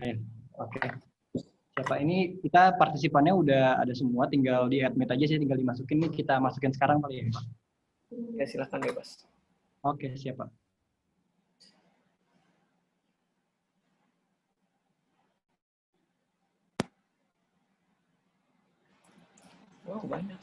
Ya. Oke. Siapa ini? Kita partisipannya udah ada semua, tinggal di admit aja sih, tinggal dimasukin nih. Kita masukin sekarang kali ya, Pak. Ya, silakan bebas. Oke, siapa? Wow, banyak.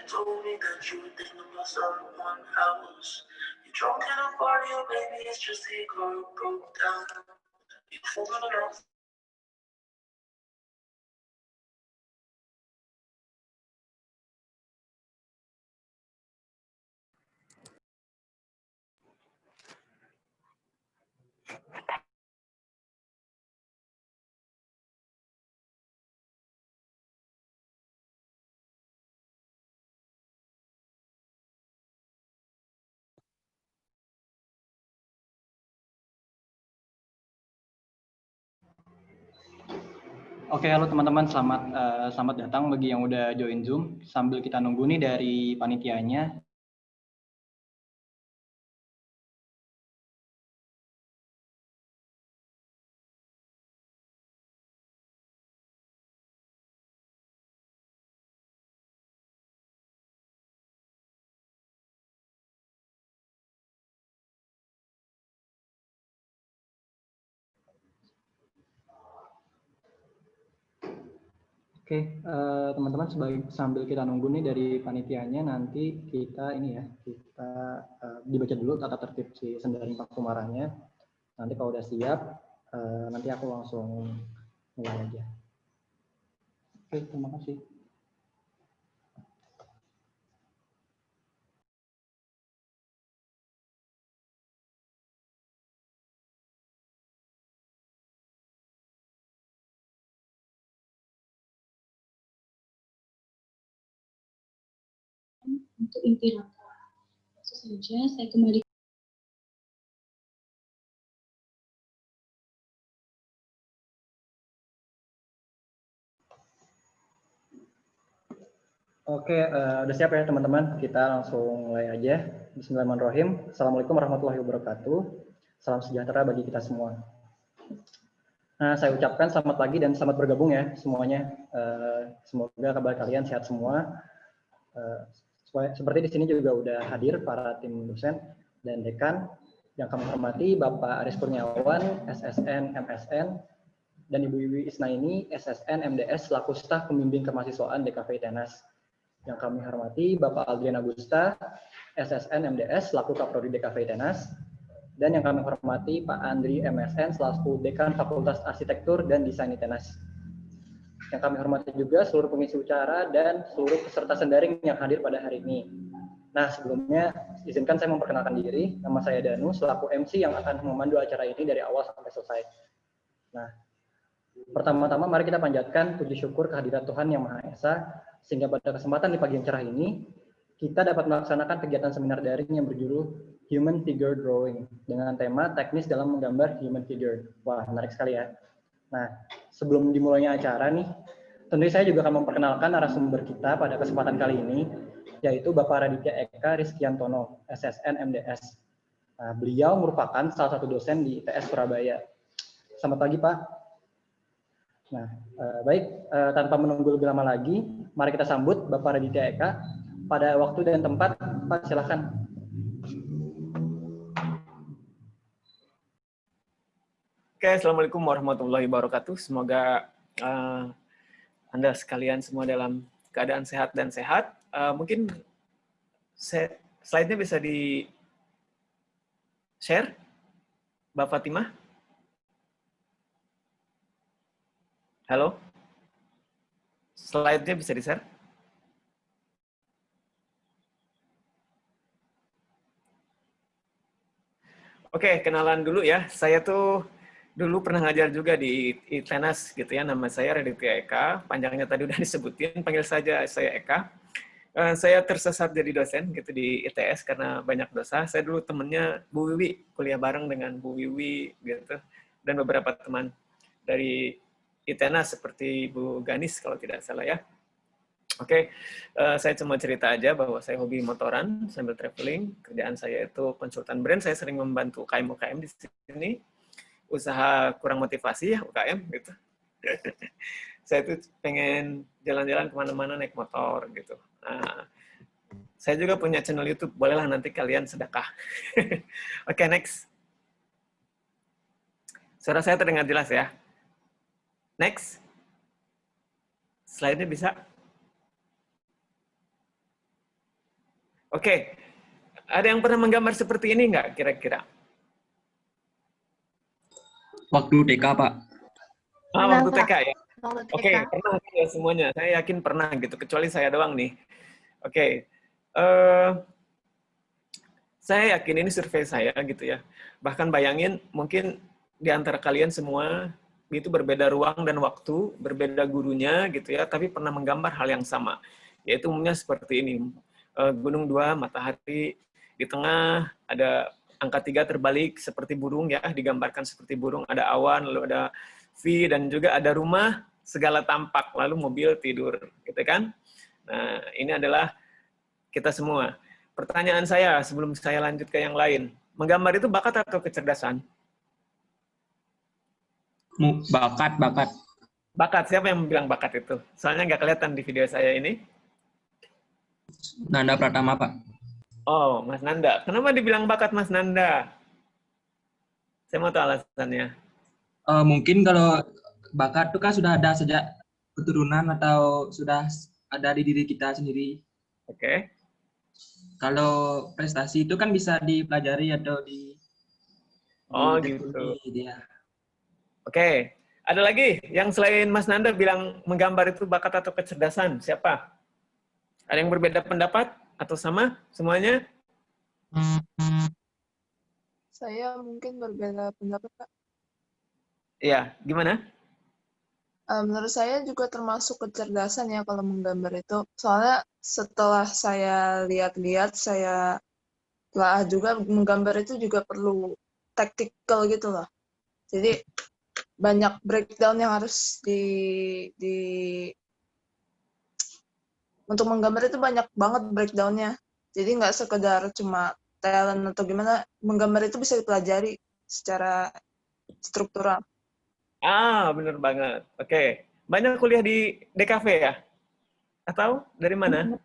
Told me that you were thinking about someone else. You're drunk in a party, or maybe it's just a car broke down. You're falling off. Oke, halo teman-teman, selamat datang bagi yang udah join Zoom. Sambil kita nunggu nih dari panitianya. Oke, teman-teman, sambil kita nunggu nih dari panitianya, nanti kita dibaca dulu tata tertib si Sendaring Pakumaranya. Nanti kalau udah siap, nanti aku langsung mulai aja. Oke, terima kasih. Untuk inti rangka. Langsung saja saya kembali. Oke, udah siap ya teman-teman? Kita langsung mulai aja. Bismillahirrahmanirrahim. Assalamualaikum warahmatullahi wabarakatuh. Salam sejahtera bagi kita semua. Nah, saya ucapkan selamat pagi dan selamat bergabung ya semuanya. Semoga kabar kalian sehat semua. Seperti di sini juga udah hadir para tim dosen dan dekan yang kami hormati, Bapak Aris Kurniawan, SSN, MSN, dan Ibu Wiwi Isnaini, SSN, MDS, selaku staf pembimbing kemahasiswaan DKV Tenas. Yang kami hormati, Bapak Aldrian Agusta, SSN, MDS, selaku Kaprodi DKV Tenas. Dan yang kami hormati, Pak Andri, MSN, selaku Dekan Fakultas Arsitektur dan Desain Tenas. Yang kami hormati juga seluruh pengisi acara dan seluruh peserta sendaring yang hadir pada hari ini. Nah, sebelumnya izinkan saya memperkenalkan diri. Nama saya Danu, selaku MC yang akan memandu acara ini dari awal sampai selesai. Nah, pertama-tama mari kita panjatkan puji syukur kehadirat Tuhan Yang Maha Esa, sehingga pada kesempatan di pagi yang cerah ini, kita dapat melaksanakan kegiatan seminar daring yang berjudul Human Figure Drawing, dengan tema teknis dalam menggambar human figure. Wah, menarik sekali ya. Nah, sebelum dimulainya acara nih, tentu saya juga akan memperkenalkan narasumber kita pada kesempatan kali ini, yaitu Bapak Raditya Eka Rizkyantono, SSN MDS. Nah, beliau merupakan salah satu dosen di ITS Surabaya. Selamat pagi, Pak. Nah, baik, tanpa menunggu lebih lama lagi, mari kita sambut Bapak Raditya Eka. Pada waktu dan tempat, Pak, silakan. Oke, Assalamualaikum warahmatullahi wabarakatuh. Semoga Anda sekalian semua dalam keadaan sehat dan sehat. Mungkin slide-nya bisa di-share, Mbak Fatimah? Halo? Slide-nya bisa di-share? Oke, kenalan dulu ya. Saya tuh dulu pernah ngajar juga di ITENAS gitu ya. Nama saya Raditya Eka. Panjangnya tadi udah disebutin. Panggil saja saya Eka. Saya tersesat jadi dosen gitu di ITS karena banyak dosa. Saya dulu temennya Bu Wiwi, kuliah bareng dengan Bu Wiwi gitu. Dan beberapa teman dari ITENAS seperti Bu Ganis kalau tidak salah ya. Oke, saya cuma cerita aja bahwa saya hobi motoran sambil traveling. Kerjaan saya itu konsultan brand. Saya sering membantu UKM-UKM di sini. Usaha kurang motivasi ya UKM gitu. Saya tuh pengen jalan-jalan kemana-mana naik motor gitu. Nah, saya juga punya channel YouTube. Bolehlah nanti kalian sedekah. Oke, next. Suara saya terdengar jelas ya. Next. Slide-nya bisa. Oke, ada yang pernah menggambar seperti ini nggak kira-kira? Waktu TK, Pak. Waktu TK ya? Waktu TK. Oke, pernah ya semuanya. Saya yakin pernah gitu, kecuali saya doang nih. Oke, saya yakin ini survei saya gitu ya. Bahkan bayangin mungkin di antara kalian semua itu berbeda ruang dan waktu, berbeda gurunya gitu ya, tapi pernah menggambar hal yang sama. Yaitu umumnya seperti ini. Gunung 2, matahari, di tengah ada angka 3 terbalik seperti burung ya, digambarkan seperti burung, ada awan, lalu ada V, dan juga ada rumah, segala tampak, lalu mobil tidur, gitu kan? Nah, ini adalah kita semua. Pertanyaan saya sebelum saya lanjut ke yang lain, menggambar itu bakat atau kecerdasan? Bakat. Bakat, siapa yang bilang bakat itu? Soalnya nggak kelihatan di video saya ini. Nanda Pratama, Pak. Oh, Mas Nanda. Kenapa dibilang bakat Mas Nanda? Saya mau tahu alasannya. Mungkin kalau bakat itu kan sudah ada sejak keturunan atau sudah ada di diri kita sendiri. Oke. Kalau prestasi itu kan bisa dipelajari atau Gitu. Dia. Oke. Ada lagi yang selain Mas Nanda bilang menggambar itu bakat atau kecerdasan? Siapa? Ada yang berbeda pendapat atau sama semuanya? Saya mungkin berbeda pendapat, Pak. Iya, gimana? Menurut saya juga termasuk kecerdasan ya kalau menggambar itu. Soalnya setelah saya lihat-lihat, saya telah juga menggambar itu juga perlu tactical gitu loh. Jadi banyak breakdown yang harus untuk menggambar itu banyak banget breakdown-nya. Jadi nggak sekedar cuma talent atau gimana, menggambar itu bisa dipelajari secara struktural. Bener banget. Oke. Banyak kuliah di DKV ya? Atau dari mana?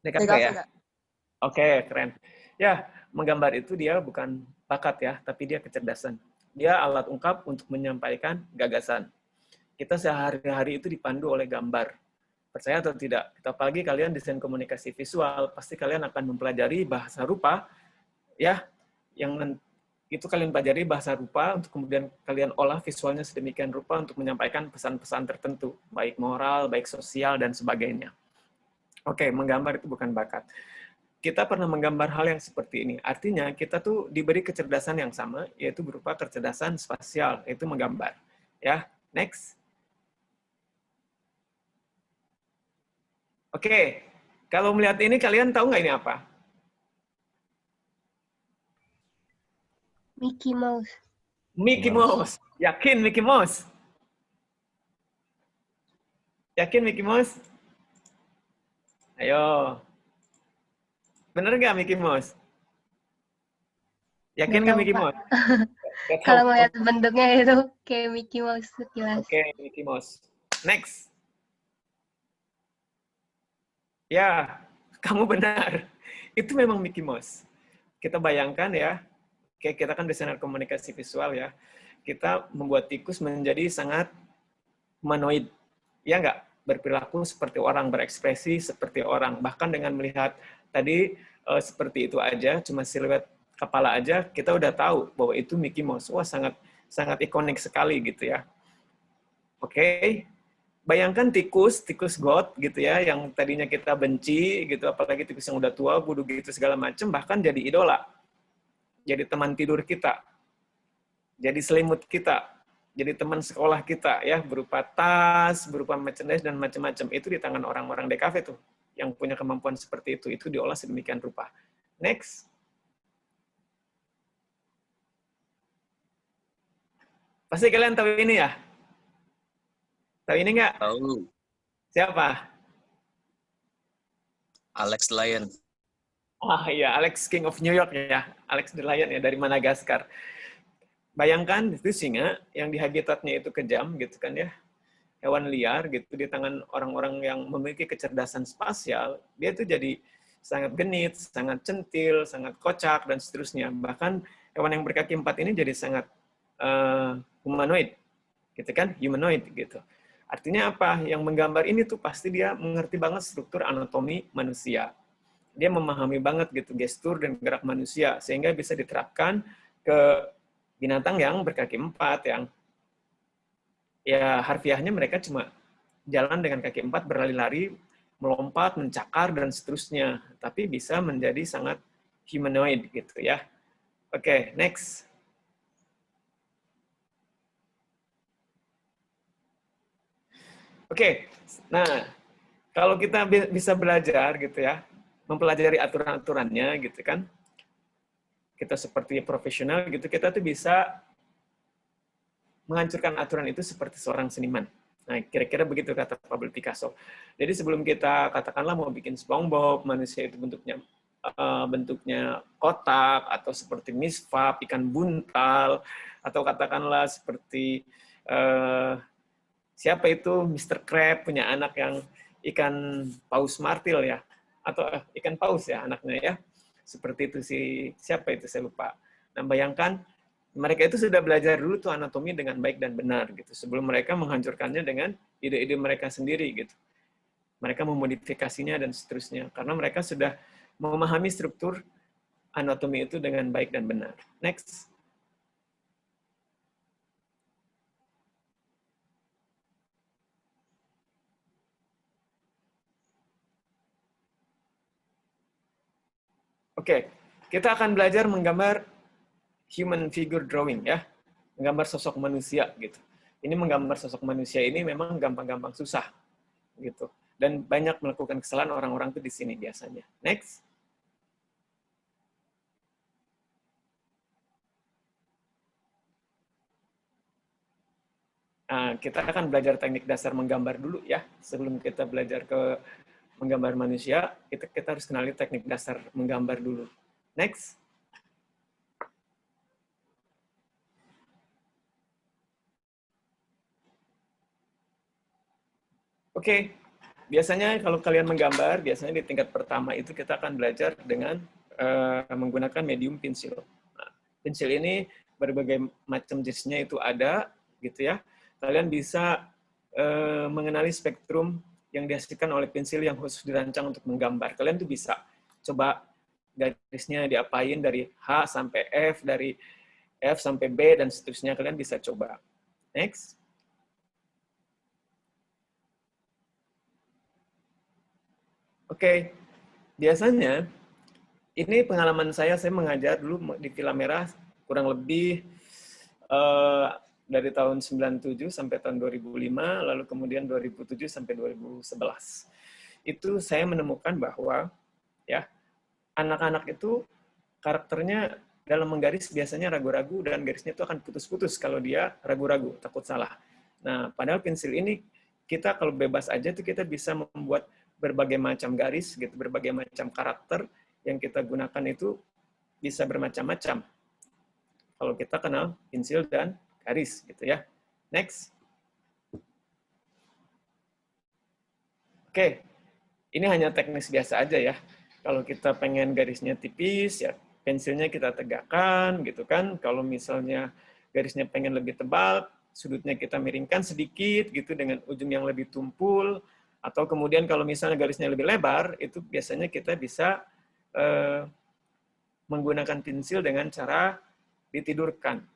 DKV ya? Kak. Oke, keren. Ya, menggambar itu dia bukan bakat ya, tapi dia kecerdasan. Dia alat ungkap untuk menyampaikan gagasan. Kita sehari-hari itu dipandu oleh gambar. Percaya atau tidak, apalagi kalian desain komunikasi visual, pasti kalian akan mempelajari bahasa rupa, ya, yang itu kalian pelajari bahasa rupa, untuk kemudian kalian olah visualnya sedemikian rupa untuk menyampaikan pesan-pesan tertentu, baik moral, baik sosial, dan sebagainya. Oke, menggambar itu bukan bakat. Kita pernah menggambar hal yang seperti ini. Artinya, kita tuh diberi kecerdasan yang sama, yaitu berupa kecerdasan spasial, yaitu menggambar. Ya, next. Oke, kalau melihat ini, kalian tahu nggak ini apa? Mickey Mouse. Mickey Mouse. Yakin Mickey Mouse? Yakin Mickey Mouse? Ayo. Bener nggak Mickey Mouse? Yakin nggak Mickey Mouse? Kalau melihat bentuknya itu kayak Mickey Mouse sekilas. Oke, Mickey Mouse. Next. Ya, kamu benar. Itu memang Mickey Mouse. Kita bayangkan ya, kayak kita kan desainer komunikasi visual ya, kita membuat tikus menjadi sangat humanoid. Ya nggak? Berperilaku seperti orang, berekspresi seperti orang. Bahkan dengan melihat tadi seperti itu aja, cuma siluet kepala aja, kita udah tahu bahwa itu Mickey Mouse. Wah, sangat ikonik sekali gitu ya. Oke. bayangkan tikus got gitu ya, yang tadinya kita benci gitu, apalagi tikus yang udah tua, bodoh gitu segala macam, bahkan jadi idola, jadi teman tidur kita, jadi selimut kita, jadi teman sekolah kita ya, berupa tas, berupa merchandise dan macam-macam. Itu di tangan orang-orang DKV tuh, yang punya kemampuan seperti itu diolah sedemikian rupa. Next. Pasti kalian tahu ini ya? Tahu ini nggak? Tahu. Siapa? Alex Lion. Ah iya, Alex King of New York ya. Alex the Lion ya, dari Madagaskar. Bayangkan itu singa yang di habitatnya itu kejam gitu kan ya. Hewan liar gitu di tangan orang-orang yang memiliki kecerdasan spasial, dia itu jadi sangat genit, sangat centil, sangat kocak dan seterusnya. Bahkan hewan yang berkaki 4 ini jadi sangat humanoid, gitu kan, humanoid gitu. Artinya apa? Yang menggambar ini tuh pasti dia mengerti banget struktur anatomi manusia. Dia memahami banget gitu gestur dan gerak manusia sehingga bisa diterapkan ke binatang yang berkaki 4 yang ya harfiahnya mereka cuma jalan dengan kaki 4, berlari-lari, melompat, mencakar dan seterusnya, tapi bisa menjadi sangat humanoid gitu ya. Oke, next. Oke, nah kalau kita bisa belajar gitu ya, mempelajari aturan-aturannya gitu kan, kita seperti profesional gitu, kita tuh bisa menghancurkan aturan itu seperti seorang seniman. Nah, kira-kira begitu kata Pablo Picasso. Jadi sebelum kita katakanlah mau bikin SpongeBob, manusia itu bentuknya kotak, atau seperti Miss Fab, ikan buntal, atau katakanlah seperti siapa itu Mr. Crab punya anak yang ikan paus martil ya, atau ikan paus ya anaknya ya, seperti itu siapa itu saya lupa. Nah bayangkan mereka itu sudah belajar dulu tuh anatomi dengan baik dan benar gitu sebelum mereka menghancurkannya dengan ide-ide mereka sendiri gitu. Mereka memodifikasinya dan seterusnya karena mereka sudah memahami struktur anatomi itu dengan baik dan benar. Next. Oke, kita akan belajar menggambar human figure drawing ya, menggambar sosok manusia gitu. Ini menggambar sosok manusia ini memang gampang-gampang susah gitu. Dan banyak melakukan kesalahan orang-orang itu di sini biasanya. Next. Nah, kita akan belajar teknik dasar menggambar dulu ya. Sebelum kita belajar ke menggambar manusia, kita harus kenali teknik dasar menggambar dulu. Next. Oke, biasanya kalau kalian menggambar, biasanya di tingkat pertama itu kita akan belajar dengan menggunakan medium pensil. Nah, pensil ini berbagai macam jenisnya itu ada, gitu ya. Kalian bisa mengenali spektrum yang dihasilkan oleh pensil yang khusus dirancang untuk menggambar. Kalian tuh bisa coba garisnya diapain dari H sampai F, dari F sampai B, dan seterusnya. Kalian bisa coba. Next. Oke, biasanya ini pengalaman saya mengajar dulu di Villa Merah kurang lebih dari tahun 97 sampai tahun 2005, lalu kemudian 2007 sampai 2011. Itu saya menemukan bahwa ya anak-anak itu karakternya dalam menggaris biasanya ragu-ragu dan garisnya itu akan putus-putus kalau dia ragu-ragu, takut salah. Nah, padahal pensil ini kita kalau bebas aja tuh kita bisa membuat berbagai macam garis gitu, berbagai macam karakter yang kita gunakan itu bisa bermacam-macam. Kalau kita kenal pensil dan garis gitu ya. Next. Oke. Ini hanya teknis biasa aja ya. Kalau kita pengen garisnya tipis ya pensilnya kita tegakkan gitu kan. Kalau misalnya garisnya pengen lebih tebal, sudutnya kita miringkan sedikit gitu dengan ujung yang lebih tumpul. Atau kemudian kalau misalnya garisnya lebih lebar, itu biasanya kita bisa menggunakan pensil dengan cara ditidurkan.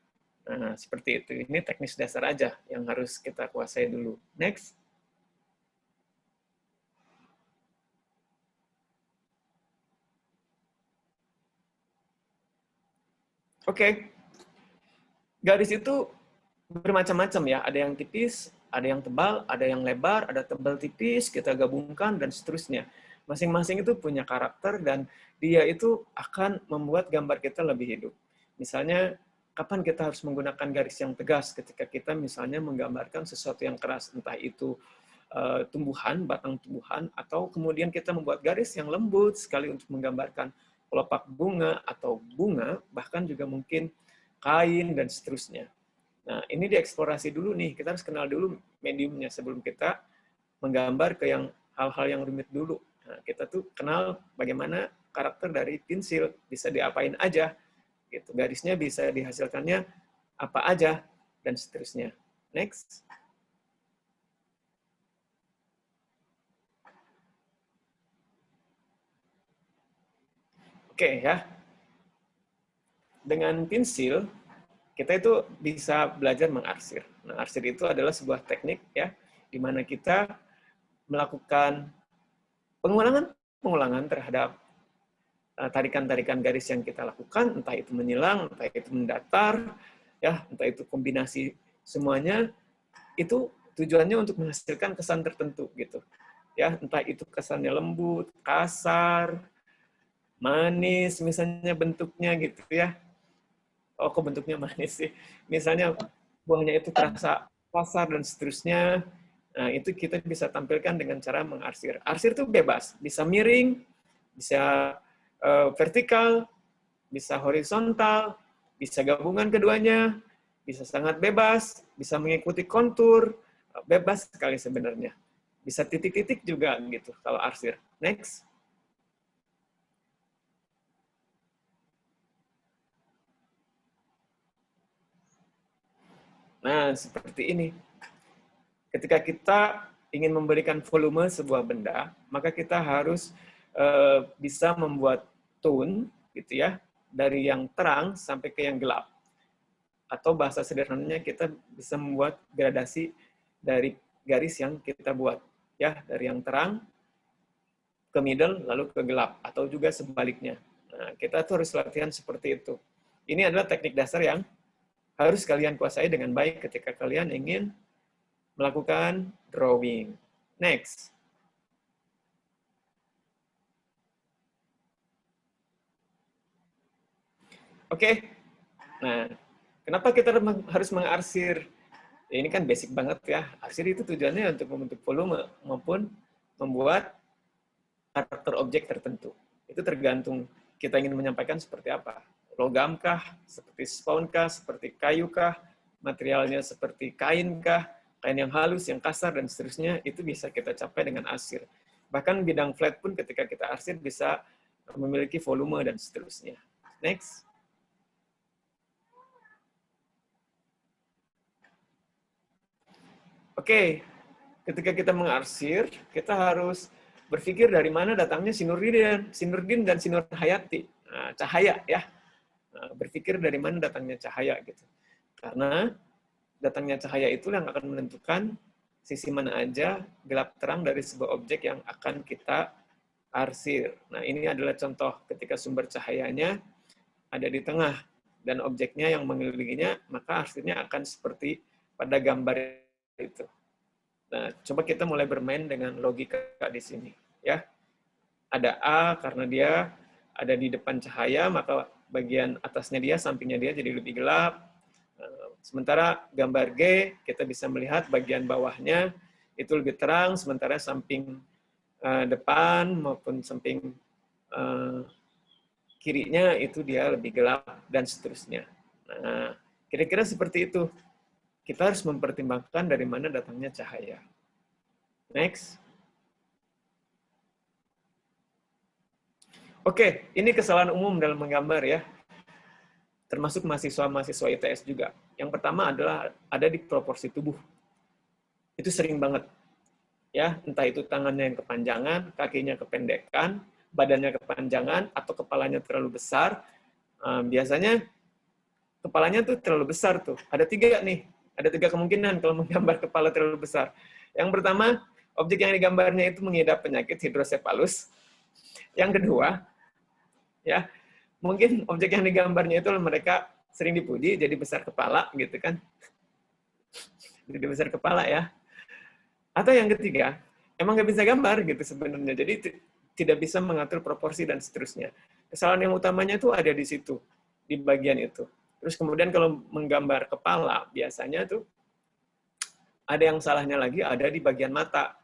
Nah, seperti itu. Ini teknis dasar aja yang harus kita kuasai dulu. Next. Oke. Garis itu bermacam-macam ya. Ada yang tipis, ada yang tebal, ada yang lebar, ada tebal tipis, kita gabungkan, dan seterusnya. Masing-masing itu punya karakter, dan dia itu akan membuat gambar kita lebih hidup. Misalnya, kapan kita harus menggunakan garis yang tegas ketika kita misalnya menggambarkan sesuatu yang keras, entah itu tumbuhan, batang tumbuhan, atau kemudian kita membuat garis yang lembut sekali untuk menggambarkan kelopak bunga atau bunga, bahkan juga mungkin kain, dan seterusnya. Nah, ini dieksplorasi dulu nih. Kita harus kenal dulu mediumnya sebelum kita menggambar ke yang hal-hal yang rumit dulu. Nah, kita tuh kenal bagaimana karakter dari pensil, bisa diapain aja. Gitu. Garisnya bisa dihasilkannya apa aja, dan seterusnya. Next. Oke, ya. Dengan pensil, kita itu bisa belajar mengarsir. Nah, arsir itu adalah sebuah teknik ya, di mana kita melakukan pengulangan terhadap tarikan-tarikan garis yang kita lakukan, entah itu menyilang, entah itu mendatar, ya, entah itu kombinasi semuanya, itu tujuannya untuk menghasilkan kesan tertentu gitu. Ya, entah itu kesannya lembut, kasar, manis, misalnya bentuknya gitu ya. Oh, kok bentuknya manis sih? Misalnya buahnya itu terasa kasar dan seterusnya. Nah, itu kita bisa tampilkan dengan cara mengarsir. Arsir itu bebas, bisa miring, bisa vertikal, bisa horizontal, bisa gabungan keduanya, bisa sangat bebas, bisa mengikuti kontur, bebas sekali sebenarnya. Bisa titik-titik juga gitu kalau arsir. Next. Nah, seperti ini. Ketika kita ingin memberikan volume sebuah benda, maka kita harus bisa membuat tone, gitu ya, dari yang terang sampai ke yang gelap. Atau bahasa sederhananya kita bisa membuat gradasi dari garis yang kita buat, ya, dari yang terang ke middle lalu ke gelap, atau juga sebaliknya. Nah, kita tuh harus latihan seperti itu. Ini adalah teknik dasar yang harus kalian kuasai dengan baik ketika kalian ingin melakukan drawing. Next. Oke. Nah, kenapa kita harus mengarsir? Ya, ini kan basic banget ya. Arsir itu tujuannya untuk membentuk volume maupun membuat karakter objek tertentu. Itu tergantung kita ingin menyampaikan seperti apa. Logamkah, seperti spaunkah, seperti kayukah, materialnya seperti kainkah, kain yang halus, yang kasar, dan seterusnya, itu bisa kita capai dengan arsir. Bahkan bidang flat pun ketika kita arsir bisa memiliki volume dan seterusnya. Next. Oke, ketika kita mengarsir, kita harus berpikir dari mana datangnya Sinurdin dan Sinurhayati. Nah, cahaya ya. Berpikir dari mana datangnya cahaya gitu. Karena datangnya cahaya itu yang akan menentukan sisi mana aja gelap terang dari sebuah objek yang akan kita arsir. Nah, ini adalah contoh ketika sumber cahayanya ada di tengah dan objeknya yang mengelilinginya, maka arsirnya akan seperti pada gambar itu. Nah, coba kita mulai bermain dengan logika di sini ya. Ada A karena dia ada di depan cahaya, maka bagian atasnya dia, sampingnya dia jadi lebih gelap. Sementara gambar G, kita bisa melihat bagian bawahnya itu lebih terang, sementara samping depan maupun samping kirinya itu dia lebih gelap, dan seterusnya. Nah, kira-kira seperti itu. Kita harus mempertimbangkan dari mana datangnya cahaya. Next. Oke, ini kesalahan umum dalam menggambar ya. Termasuk mahasiswa-mahasiswa ITS juga. Yang pertama adalah ada di proporsi tubuh. Itu sering banget. Ya, entah itu tangannya yang kepanjangan, kakinya kependekan, badannya kepanjangan, atau kepalanya terlalu besar. Biasanya kepalanya tuh terlalu besar tuh. Ada 3 nih. Ada 3 kemungkinan kalau menggambar kepala terlalu besar. Yang pertama, objek yang digambarnya itu mengidap penyakit hidrosepalus. Yang kedua, ya, mungkin objek yang digambarnya itu mereka sering dipuji jadi besar kepala gitu kan. Jadi besar kepala ya. Atau yang ketiga, emang nggak bisa gambar gitu sebenarnya. Jadi tidak bisa mengatur proporsi dan seterusnya. Kesalahan yang utamanya itu ada di situ, di bagian itu. Terus kemudian kalau menggambar kepala, biasanya tuh ada yang salahnya lagi ada di bagian mata.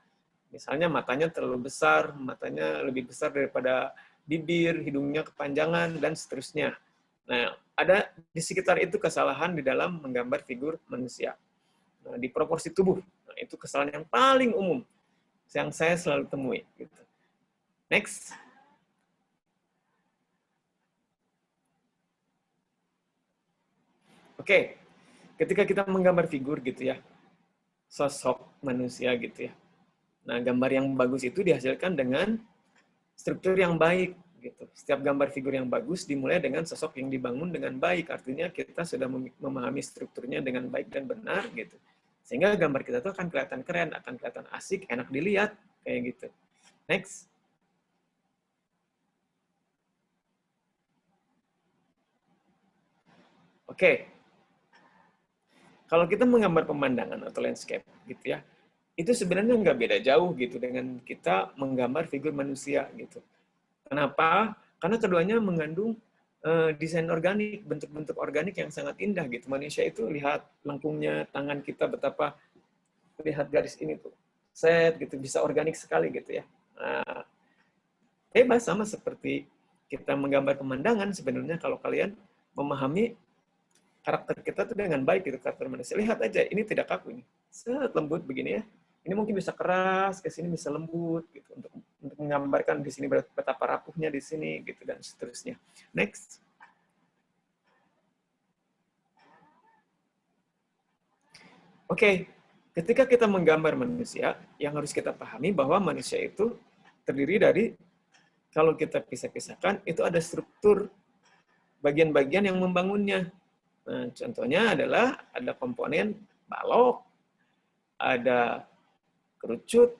Misalnya matanya terlalu besar, matanya lebih besar daripada bibir, hidungnya kepanjangan, dan seterusnya. Nah, ada di sekitar itu kesalahan di dalam menggambar figur manusia. Nah, di proporsi tubuh, nah, itu kesalahan yang paling umum yang saya selalu temui. Gitu. Next. Oke, ketika kita menggambar figur gitu ya, sosok manusia gitu ya. Nah, gambar yang bagus itu dihasilkan dengan struktur yang baik gitu. Setiap gambar figur yang bagus dimulai dengan sosok yang dibangun dengan baik. Artinya kita sudah memahami strukturnya dengan baik dan benar gitu. Sehingga gambar kita tuh akan kelihatan keren, akan kelihatan asik, enak dilihat kayak gitu. Next. Oke. Kalau kita menggambar pemandangan atau landscape gitu ya, itu sebenarnya nggak beda jauh gitu dengan kita menggambar figur manusia gitu. Kenapa? Karena keduanya mengandung desain organik, bentuk-bentuk organik yang sangat indah gitu. Manusia itu lihat lengkungnya tangan kita betapa lihat garis ini tuh set gitu bisa organik sekali gitu ya. Nah, bebas sama seperti kita menggambar pemandangan sebenarnya kalau kalian memahami karakter kita tuh dengan baik gitu karakter manusia. Lihat aja ini tidak kaku ini. Set lembut begini ya. Ini mungkin bisa keras, ke sini bisa lembut gitu untuk menggambarkan di sini betapa rapuhnya di sini gitu dan seterusnya. Next. Oke, ketika kita menggambar manusia, yang harus kita pahami bahwa manusia itu terdiri dari kalau kita pisah-pisahkan itu ada struktur bagian-bagian yang membangunnya. Nah, contohnya adalah ada komponen balok, ada kerucut,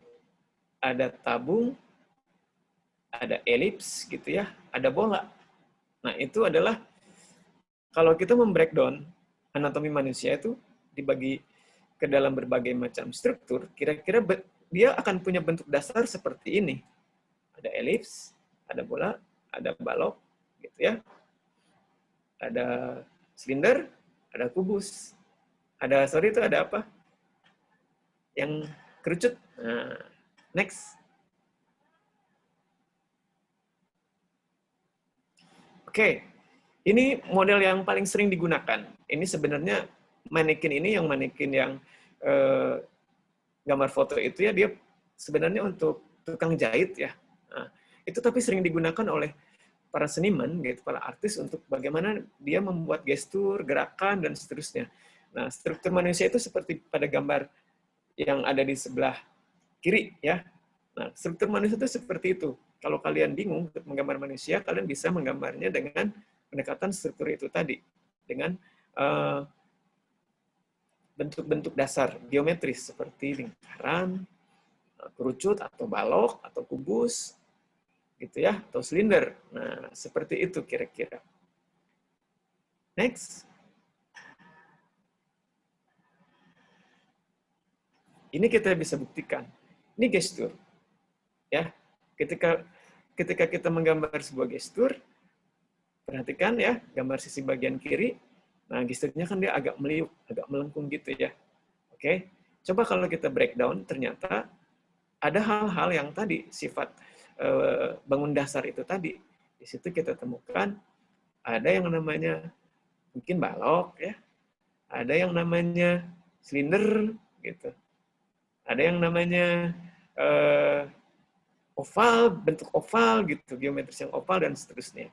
ada tabung, ada elips gitu ya, ada bola. Nah, itu adalah kalau kita membreakdown anatomi manusia itu dibagi ke dalam berbagai macam struktur, kira-kira dia akan punya bentuk dasar seperti ini. Ada elips, ada bola, ada balok gitu ya. Ada silinder, ada kubus. Ada itu ada apa? Yang kerucut. Nah, next. Oke, ini model yang paling sering digunakan. Ini sebenarnya manekin ini yang manekin yang gambar foto itu ya dia sebenarnya untuk tukang jahit ya. Nah, itu tapi sering digunakan oleh para seniman, gitu, para artis untuk bagaimana dia membuat gestur, gerakan dan seterusnya. Nah, struktur manusia itu seperti pada gambar yang ada di sebelah kiri ya. Nah, struktur manusia itu seperti itu. Kalau kalian bingung untuk menggambar manusia, kalian bisa menggambarnya dengan pendekatan struktur itu tadi, dengan bentuk-bentuk dasar geometris seperti lingkaran, kerucut atau balok atau kubus, gitu ya, atau silinder. Nah, seperti itu kira-kira. Next. Ini kita bisa buktikan. Ini gestur. Ya, ketika kita menggambar sebuah gestur, perhatikan ya, gambar sisi bagian kiri. Nah, gesturnya kan dia agak meliuk, agak melengkung gitu ya. Oke. Coba kalau kita breakdown, ternyata ada hal-hal yang tadi sifat bangun dasar itu tadi. Di situ kita temukan ada yang namanya mungkin balok ya. Ada yang namanya silinder gitu. Ada yang namanya oval, bentuk oval gitu, geometris yang oval dan seterusnya.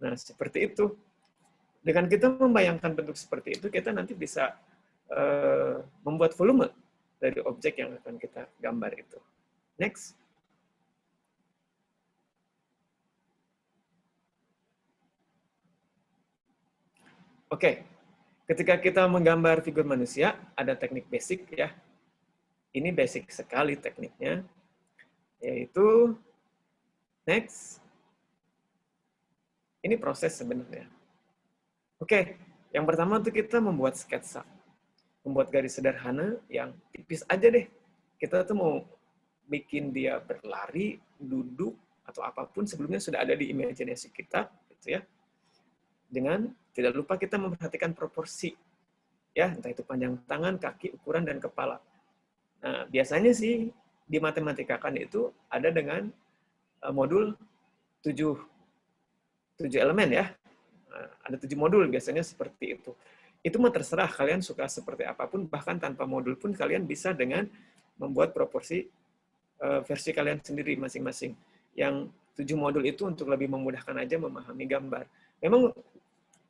Nah, seperti itu. Dengan kita membayangkan bentuk seperti itu, kita nanti bisa membuat volume dari objek yang akan kita gambar itu. Next. Oke, ketika kita menggambar figur manusia, ada teknik basic ya. Ini basic sekali tekniknya, yaitu next. Ini proses sebenarnya. Oke, Yang pertama tuh kita membuat sketsa. Membuat garis sederhana yang tipis aja deh. Kita tuh mau bikin dia berlari, duduk, atau apapun sebelumnya sudah ada di imajinasi kita, gitu ya. Dengan tidak lupa kita memperhatikan proporsi, ya, entah itu panjang tangan, kaki, ukuran, dan kepala. Nah, biasanya sih di matematika kan itu ada dengan modul 7 elemen ya. Ada 7 modul biasanya seperti itu. Itu mah terserah kalian suka seperti apapun, bahkan tanpa modul pun kalian bisa dengan membuat proporsi versi kalian sendiri masing-masing. Yang 7 modul itu untuk lebih memudahkan aja memahami gambar. Memang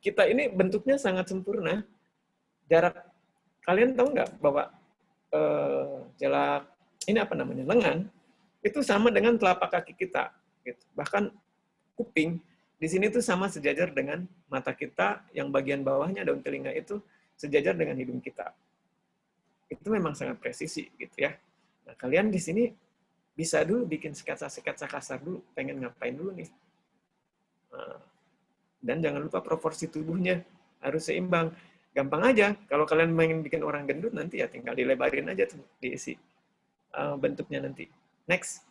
kita ini bentuknya sangat sempurna. Jarak, kalian tahu nggak bahwa jarak ini apa namanya, lengan itu sama dengan telapak kaki kita. Gitu. Bahkan kuping di sini tuh sama sejajar dengan mata kita, yang bagian bawahnya daun telinga itu sejajar dengan hidung kita. Itu memang sangat presisi gitu ya. Nah, kalian di sini bisa dulu bikin sketsa-sketsa kasar dulu, pengen ngapain dulu nih. Dan jangan lupa proporsi tubuhnya harus seimbang. Gampang aja, kalau kalian ingin bikin orang gendut nanti ya tinggal dilebarin aja tuh, diisi bentuknya nanti. Next.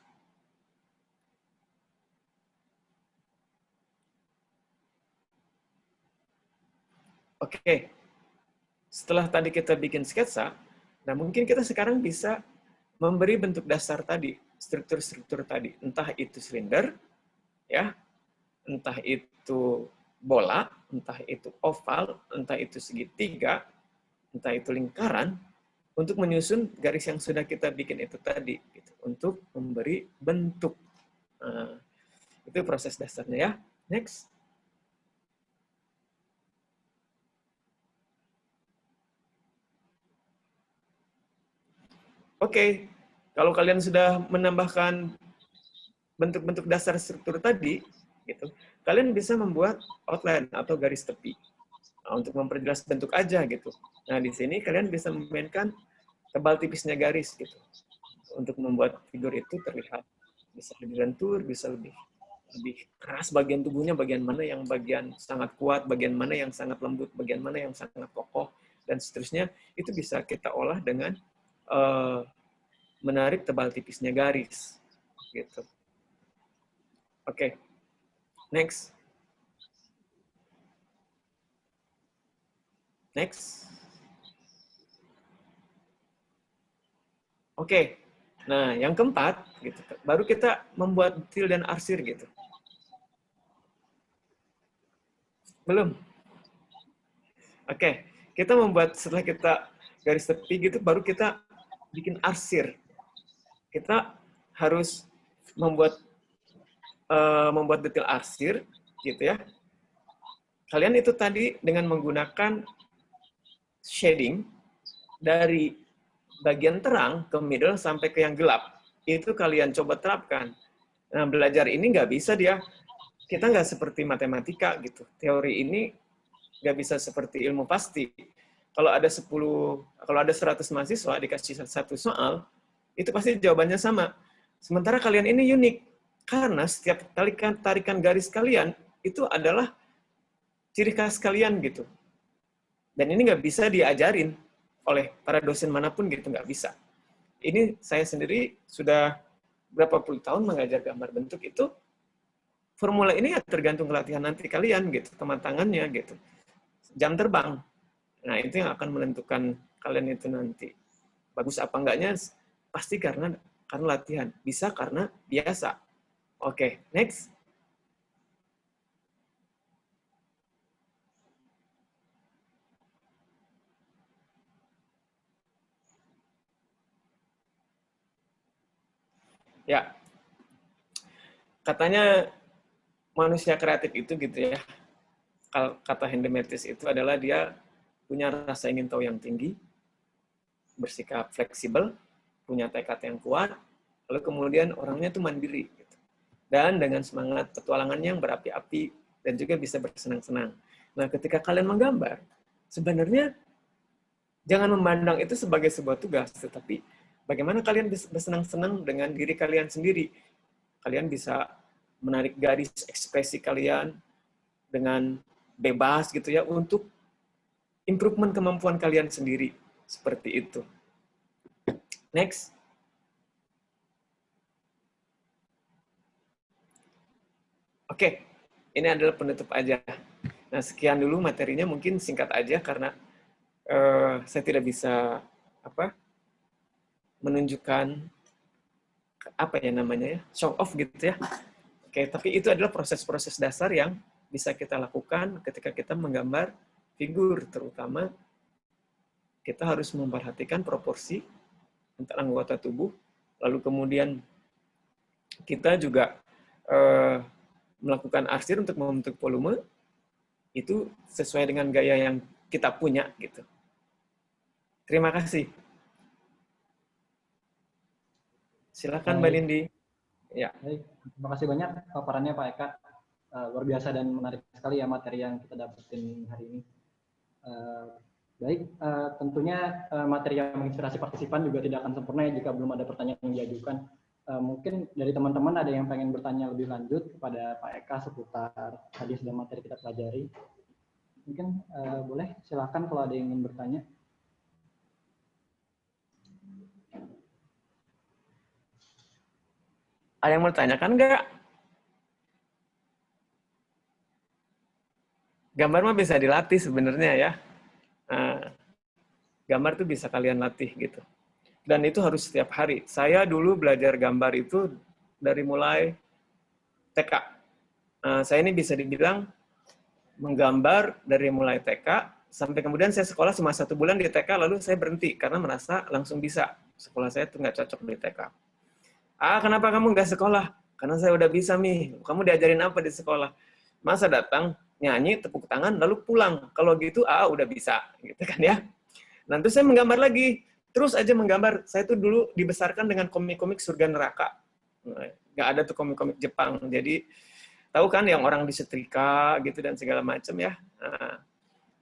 Oke, setelah tadi kita bikin sketsa, nah mungkin kita sekarang bisa memberi bentuk dasar tadi, struktur-struktur tadi, entah itu silinder, ya, entah itu bola, entah itu oval, entah itu segitiga, entah itu lingkaran, untuk menyusun garis yang sudah kita bikin itu tadi, gitu, untuk memberi bentuk. Nah, itu proses dasarnya ya. Next. Oke, kalau kalian sudah menambahkan bentuk-bentuk dasar struktur tadi, gitu, kalian bisa membuat outline atau garis tepi untuk memperjelas bentuk aja gitu. Nah di sini kalian bisa memainkan tebal tipisnya garis gitu untuk membuat figur itu terlihat bisa lebih lentur, bisa lebih keras bagian tubuhnya, bagian mana yang bagian sangat kuat, bagian mana yang sangat lembut, bagian mana yang sangat kokoh, dan seterusnya. Itu bisa kita olah dengan menarik tebal tipisnya garis gitu. Oke. Next. Next. Oke. Nah, yang keempat gitu. Baru kita membuat detail dan arsir gitu. Belum? Oke. Kita membuat, setelah kita garis tepi gitu, baru kita bikin arsir. Kita harus membuat detail arsir gitu ya. Kalian itu tadi dengan menggunakan shading dari bagian terang ke middle sampai ke yang gelap, itu kalian coba terapkan. Nah, belajar ini nggak bisa kita nggak seperti matematika gitu. Teori ini nggak bisa seperti ilmu pasti. Kalau ada 100 mahasiswa dikasih satu soal, itu pasti jawabannya sama. Sementara kalian ini unik, karena setiap tarikan garis kalian itu adalah ciri khas kalian gitu. Dan ini nggak bisa diajarin oleh para dosen manapun gitu, nggak bisa. Ini saya sendiri sudah berapa puluh tahun mengajar gambar bentuk itu, formula ini ya tergantung latihan nanti kalian gitu, kematangannya gitu. Jam terbang. Nah, itu yang akan menentukan kalian itu nanti. Bagus apa enggaknya, pasti karena latihan. Bisa karena biasa. Oke, next. Ya, katanya manusia kreatif itu gitu ya. Kata Hendemetis itu adalah dia punya rasa ingin tahu yang tinggi, bersikap fleksibel, punya tekad yang kuat, lalu kemudian orangnya itu mandiri. Gitu. Dan dengan semangat petualangannya yang berapi-api, dan juga bisa bersenang-senang. Nah, ketika kalian menggambar, sebenarnya jangan memandang itu sebagai sebuah tugas, tetapi bagaimana kalian bisa bersenang-senang dengan diri kalian sendiri. Kalian bisa menarik garis ekspresi kalian dengan bebas gitu ya, untuk improvement kemampuan kalian sendiri. Seperti itu. Next. Oke, ini adalah penutup aja. Nah, sekian dulu materinya, mungkin singkat aja karena saya tidak bisa menunjukkan apa ya namanya ya, show off gitu ya. Oke, tapi itu adalah proses-proses dasar yang bisa kita lakukan ketika kita menggambar figur, terutama kita harus memperhatikan proporsi antara anggota tubuh, lalu kemudian kita juga melakukan arsir untuk membentuk volume, itu sesuai dengan gaya yang kita punya gitu. Terima kasih. Silakan Mbak Nindi. Ya. Baik, terima kasih banyak paparannya Pak Eka. Luar biasa dan menarik sekali ya materi yang kita dapetin hari ini. Baik, tentunya materi yang menginspirasi partisipan juga tidak akan sempurna ya jika belum ada pertanyaan yang diajukan. Mungkin dari teman-teman ada yang pengen bertanya lebih lanjut kepada Pak Eka seputar hadis dan materi kita pelajari. Mungkin boleh silakan kalau ada yang ingin bertanya. Ada yang mau tanyakan nggak? Gambar mah bisa dilatih sebenarnya ya. Gambar tuh bisa kalian latih gitu. Dan itu harus setiap hari. Saya dulu belajar gambar itu dari mulai TK. Saya ini bisa dibilang menggambar dari mulai TK sampai kemudian saya sekolah cuma 1 bulan di TK, lalu saya berhenti karena merasa langsung bisa. Sekolah saya tuh nggak cocok di TK. Kenapa kamu nggak sekolah? Karena saya udah bisa, Mi. Kamu diajarin apa di sekolah? Masa datang, nyanyi, tepuk tangan, lalu pulang. Kalau gitu, udah bisa. Gitu kan ya. Nanti saya menggambar lagi. Terus aja menggambar. Saya tuh dulu dibesarkan dengan komik-komik surga neraka. Nggak ada tuh komik-komik Jepang. Jadi, tahu kan yang orang disetrika gitu dan segala macam ya.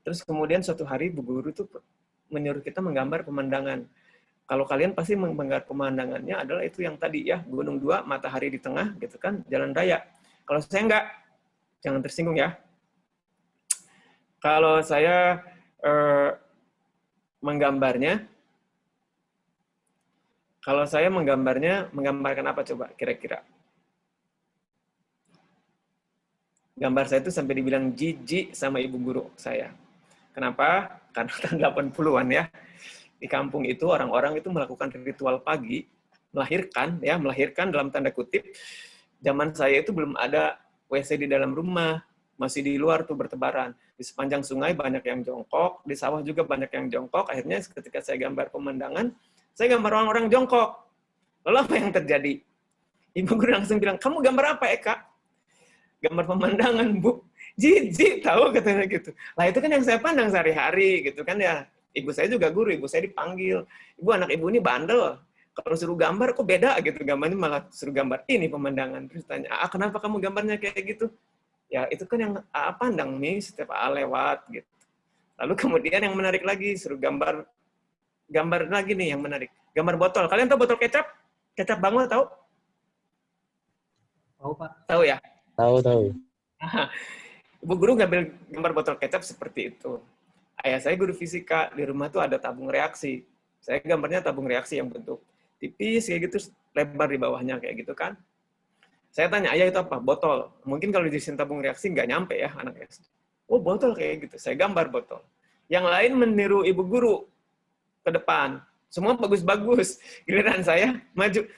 Terus kemudian suatu hari Bu Guru tuh menyuruh kita menggambar pemandangan. Kalau kalian pasti menggambar pemandangannya adalah itu yang tadi ya, Gunung 2, matahari di tengah, gitu kan, jalan raya. Kalau saya enggak, jangan tersinggung ya. Kalau saya menggambarnya, menggambarkan apa coba kira-kira? Gambar saya itu sampai dibilang jijik sama ibu guru saya. Kenapa? Karena tahun 80-an ya. Di kampung itu orang-orang itu melakukan ritual pagi, melahirkan dalam tanda kutip. Zaman saya itu belum ada WC di dalam rumah, masih di luar tuh bertebaran. Di sepanjang sungai banyak yang jongkok, di sawah juga banyak yang jongkok. Akhirnya ketika saya gambar pemandangan, saya gambar orang-orang jongkok. Lalu apa yang terjadi? Ibu guru langsung bilang, kamu gambar apa Eka? Gambar pemandangan, Bu. Jijik tahu katanya gitu. Lah itu kan yang saya pandang sehari-hari gitu kan ya. Ibu saya juga guru, ibu saya dipanggil. Ibu, anak ibu ini bandel. Kalau suruh gambar kok beda gitu. Gambarnya malah suruh gambar ini pemandangan. Terus tanya, kenapa kamu gambarnya kayak gitu? Ya itu kan yang pandang nih setiap lewat gitu. Lalu kemudian yang menarik lagi, suruh gambar lagi nih yang menarik. Gambar botol. Kalian tahu botol kecap? Kecap Bangla tahu? Tahu Pak. Tahu ya? Tahu. Ibu guru ngambil gambar botol kecap seperti itu. Ayah saya guru fisika, di rumah tuh ada tabung reaksi. Saya gambarnya tabung reaksi yang bentuk tipis kayak gitu, lebar di bawahnya kayak gitu kan. Saya tanya, ayah itu apa? Botol. Mungkin kalau dijelasin tabung reaksi nggak nyampe ya anak SD. Oh botol kayak gitu, saya gambar botol. Yang lain meniru ibu guru ke depan. Semua bagus-bagus. Giliran saya maju.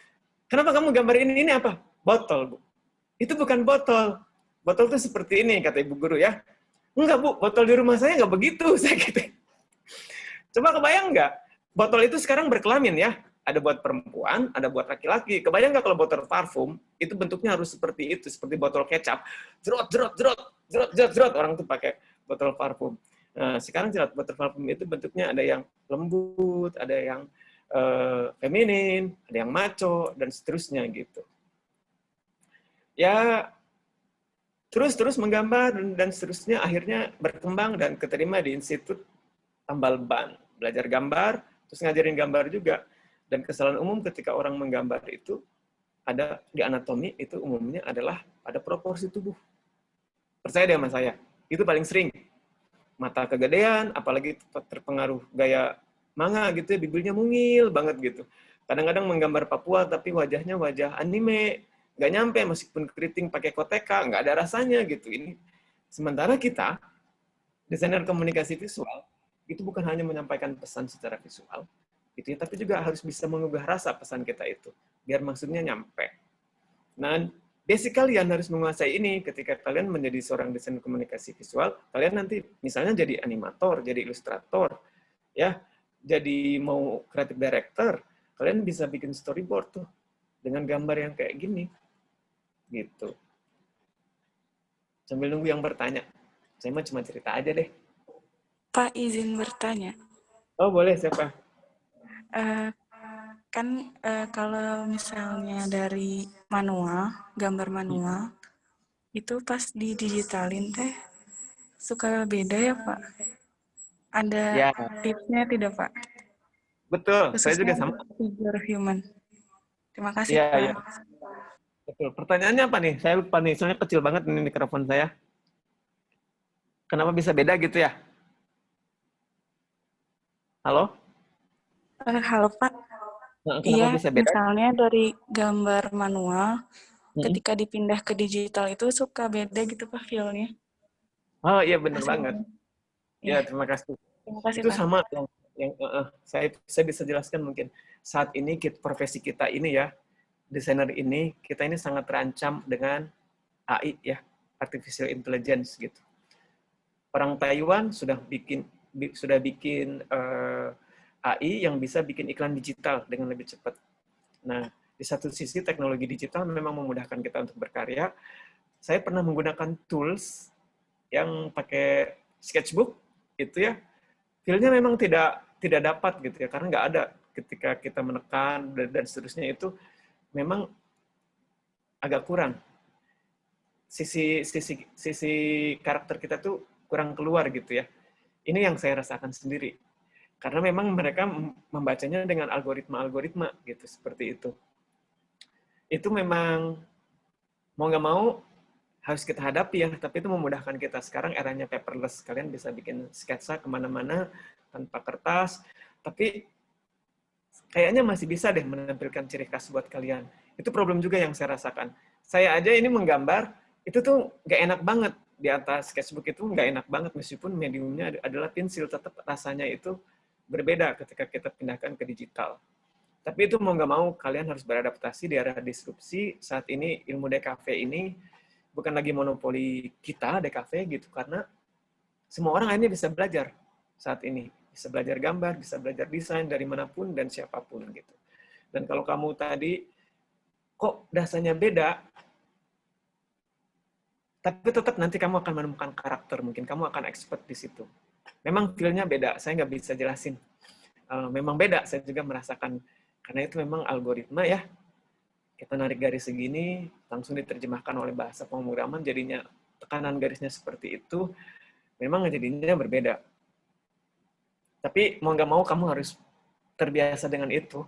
Kenapa kamu gambar ini apa? Botol, Bu. Itu bukan botol. Botol itu seperti ini, kata ibu guru ya. Enggak, Bu, botol di rumah saya nggak begitu. Saya gitu. Coba kebayang nggak? Botol itu sekarang berkelamin ya. Ada buat perempuan, ada buat laki-laki. Kebayang nggak kalau botol parfum, itu bentuknya harus seperti itu. Seperti botol kecap. Jerot. Orang tuh pakai botol parfum. Nah, sekarang botol parfum itu bentuknya ada yang lembut, ada yang feminin, ada yang maco, dan seterusnya gitu. Ya, terus menggambar dan seterusnya akhirnya berkembang dan keterima di Institut Tambal Ban. Belajar gambar, terus ngajarin gambar juga. Dan kesalahan umum ketika orang menggambar itu ada di anatomi itu umumnya adalah pada proporsi tubuh. Percaya deh sama saya, itu paling sering. mata kegedean, apalagi terpengaruh gaya manga gitu ya, bibirnya mungil banget gitu. Kadang-kadang menggambar Papua tapi wajahnya wajah anime, nggak nyampe meskipun keriting pakai koteka, nggak ada rasanya gitu. Ini sementara kita desainer komunikasi visual itu bukan hanya menyampaikan pesan secara visual, gitu ya, tapi juga harus bisa mengubah rasa pesan kita itu, biar maksudnya nyampe. Nah, basic kalian harus menguasai ini ketika kalian menjadi seorang desainer komunikasi visual. Kalian nanti misalnya jadi animator, jadi ilustrator, ya, jadi mau creative director, kalian bisa bikin storyboard tuh dengan gambar yang kayak gini, gitu. Sambil nunggu yang bertanya. Saya mah cuma cerita aja deh. Pak, izin bertanya. Oh, boleh, siapa? Kalau misalnya dari manual, gambar manual, itu pas didigitalin teh suka beda ya, Pak? Ada Ya, tipsnya tidak, Pak? betul. Saya juga Khususnya sama. untuk figure human. Terima kasih, Iya, Pak. iya. Betul. Pertanyaannya apa nih? Saya lupa nih, soalnya kecil banget ini mikrofon saya. Kenapa bisa beda gitu ya? Halo? Halo, Pak. Kenapa Iya, bisa beda? misalnya dari gambar manual, Hmm. ketika dipindah ke digital itu suka beda gitu, Pak, feel-nya. Oh iya, bener banget. Hasilnya. Ya, Ya, terima kasih. terima kasih, Itu Pak. sama yang saya bisa jelaskan mungkin. Saat ini profesi kita ini ya, desainer ini, kita ini sangat terancam dengan AI ya, artificial intelligence gitu. Orang Taiwan sudah bikin AI yang bisa bikin iklan digital dengan lebih cepat. Nah, di satu sisi teknologi digital memang memudahkan kita untuk berkarya. Saya pernah menggunakan tools yang pakai sketchbook itu ya, feel-nya memang tidak dapat gitu ya, karena nggak ada ketika kita menekan dan seterusnya, itu memang agak kurang. Sisi karakter kita tuh kurang keluar gitu ya. Ini yang saya rasakan sendiri. Karena memang mereka membacanya dengan algoritma gitu, seperti itu. Itu memang mau nggak mau harus kita hadapi ya, tapi itu memudahkan kita. Sekarang eranya paperless, kalian bisa bikin sketsa kemana-mana tanpa kertas, tapi kayaknya masih bisa deh menampilkan ciri khas buat kalian. Itu problem juga yang saya rasakan. Saya aja ini menggambar, itu tuh nggak enak banget. Di atas sketchbook itu nggak enak banget, meskipun mediumnya adalah pensil, tetap rasanya itu berbeda ketika kita pindahkan ke digital. Tapi itu mau nggak mau, kalian harus beradaptasi di era disrupsi. Saat ini ilmu DKV ini bukan lagi monopoli kita, DKV gitu, karena semua orang akhirnya bisa belajar saat ini. Bisa belajar gambar, bisa belajar desain dari manapun dan siapapun gitu. Dan kalau kamu tadi, kok dasarnya beda, tapi tetap nanti kamu akan menemukan karakter, mungkin kamu akan expert di situ. Memang feel-nya beda, saya nggak bisa jelasin. Memang beda, saya juga merasakan, karena itu memang algoritma ya. Kita narik garis segini, langsung diterjemahkan oleh bahasa pemrograman, jadinya tekanan garisnya seperti itu, memang jadinya berbeda. Tapi mau nggak mau kamu harus terbiasa dengan itu.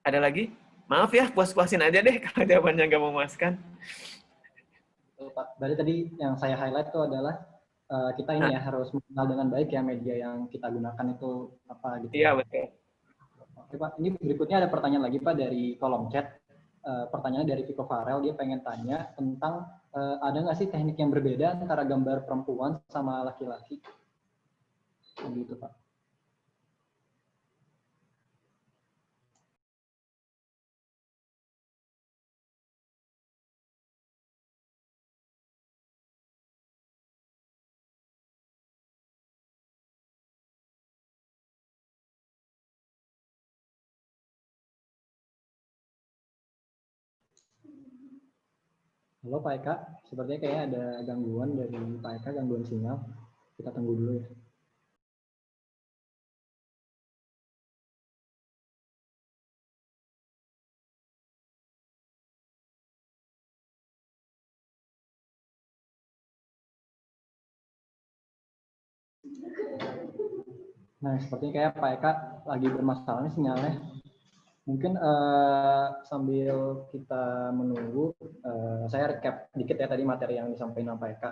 Ada lagi? Maaf ya, puas-puasin aja deh kalau jawabannya nggak memuaskan. Pak, berarti tadi yang saya highlight itu adalah kita ini ya harus mengenal dengan baik ya media yang kita gunakan itu apa gitu. Iya, betul. Oke Pak, ini berikutnya ada pertanyaan lagi Pak dari kolom chat. Pertanyaannya dari Vico Farel, dia pengen tanya tentang ada nggak sih teknik yang berbeda antara gambar perempuan sama laki-laki? Gitu Pak. Halo Pak Eka, sepertinya kayaknya ada gangguan dari Pak Eka, gangguan sinyal. Kita tunggu dulu ya. Nah, sepertinya kayak Pak Eka lagi bermasalah nih sinyalnya. Mungkin sambil kita menunggu, saya recap dikit ya tadi materi yang disampaikan Pak Eka.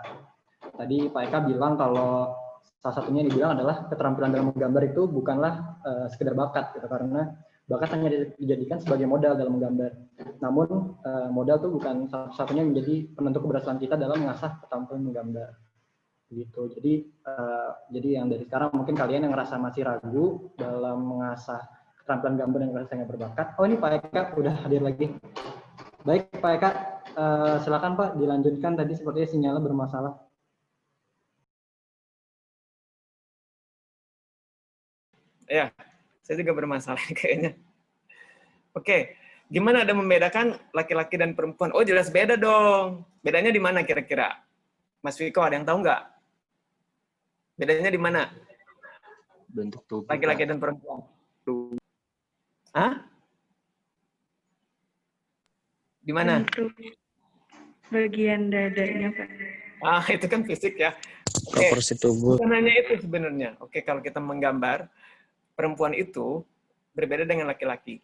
tadi Pak Eka bilang kalau salah satunya yang dibilang adalah keterampilan dalam menggambar itu bukanlah sekedar bakat gitu, karena bakat hanya dijadikan sebagai modal dalam menggambar. Namun modal itu bukan satu-satunya menjadi penentu keberhasilan kita dalam mengasah keterampilan menggambar. Gitu. Jadi yang dari sekarang mungkin kalian yang ngerasa masih ragu dalam mengasah keterampilan gambar yang ngerasa nggak berbakat. Oh, ini Pak Eka udah hadir lagi. Baik Pak Eka, silakan Pak dilanjutkan, tadi sepertinya sinyalnya bermasalah. Ya, saya juga bermasalah kayaknya. Oke, gimana ada membedakan laki-laki dan perempuan? Oh, jelas beda dong. Bedanya di mana kira-kira? Mas Viko, ada yang tahu nggak? Bedanya di mana? Bentuk tubuh. Laki-laki dan perempuan. Hah? Di mana? Bentuk bagian dadanya, Pak. Ah, itu kan fisik ya. Proporsi tubuh. Bukan hanya itu sebenarnya. Oke, kalau kita menggambar, perempuan itu berbeda dengan laki-laki.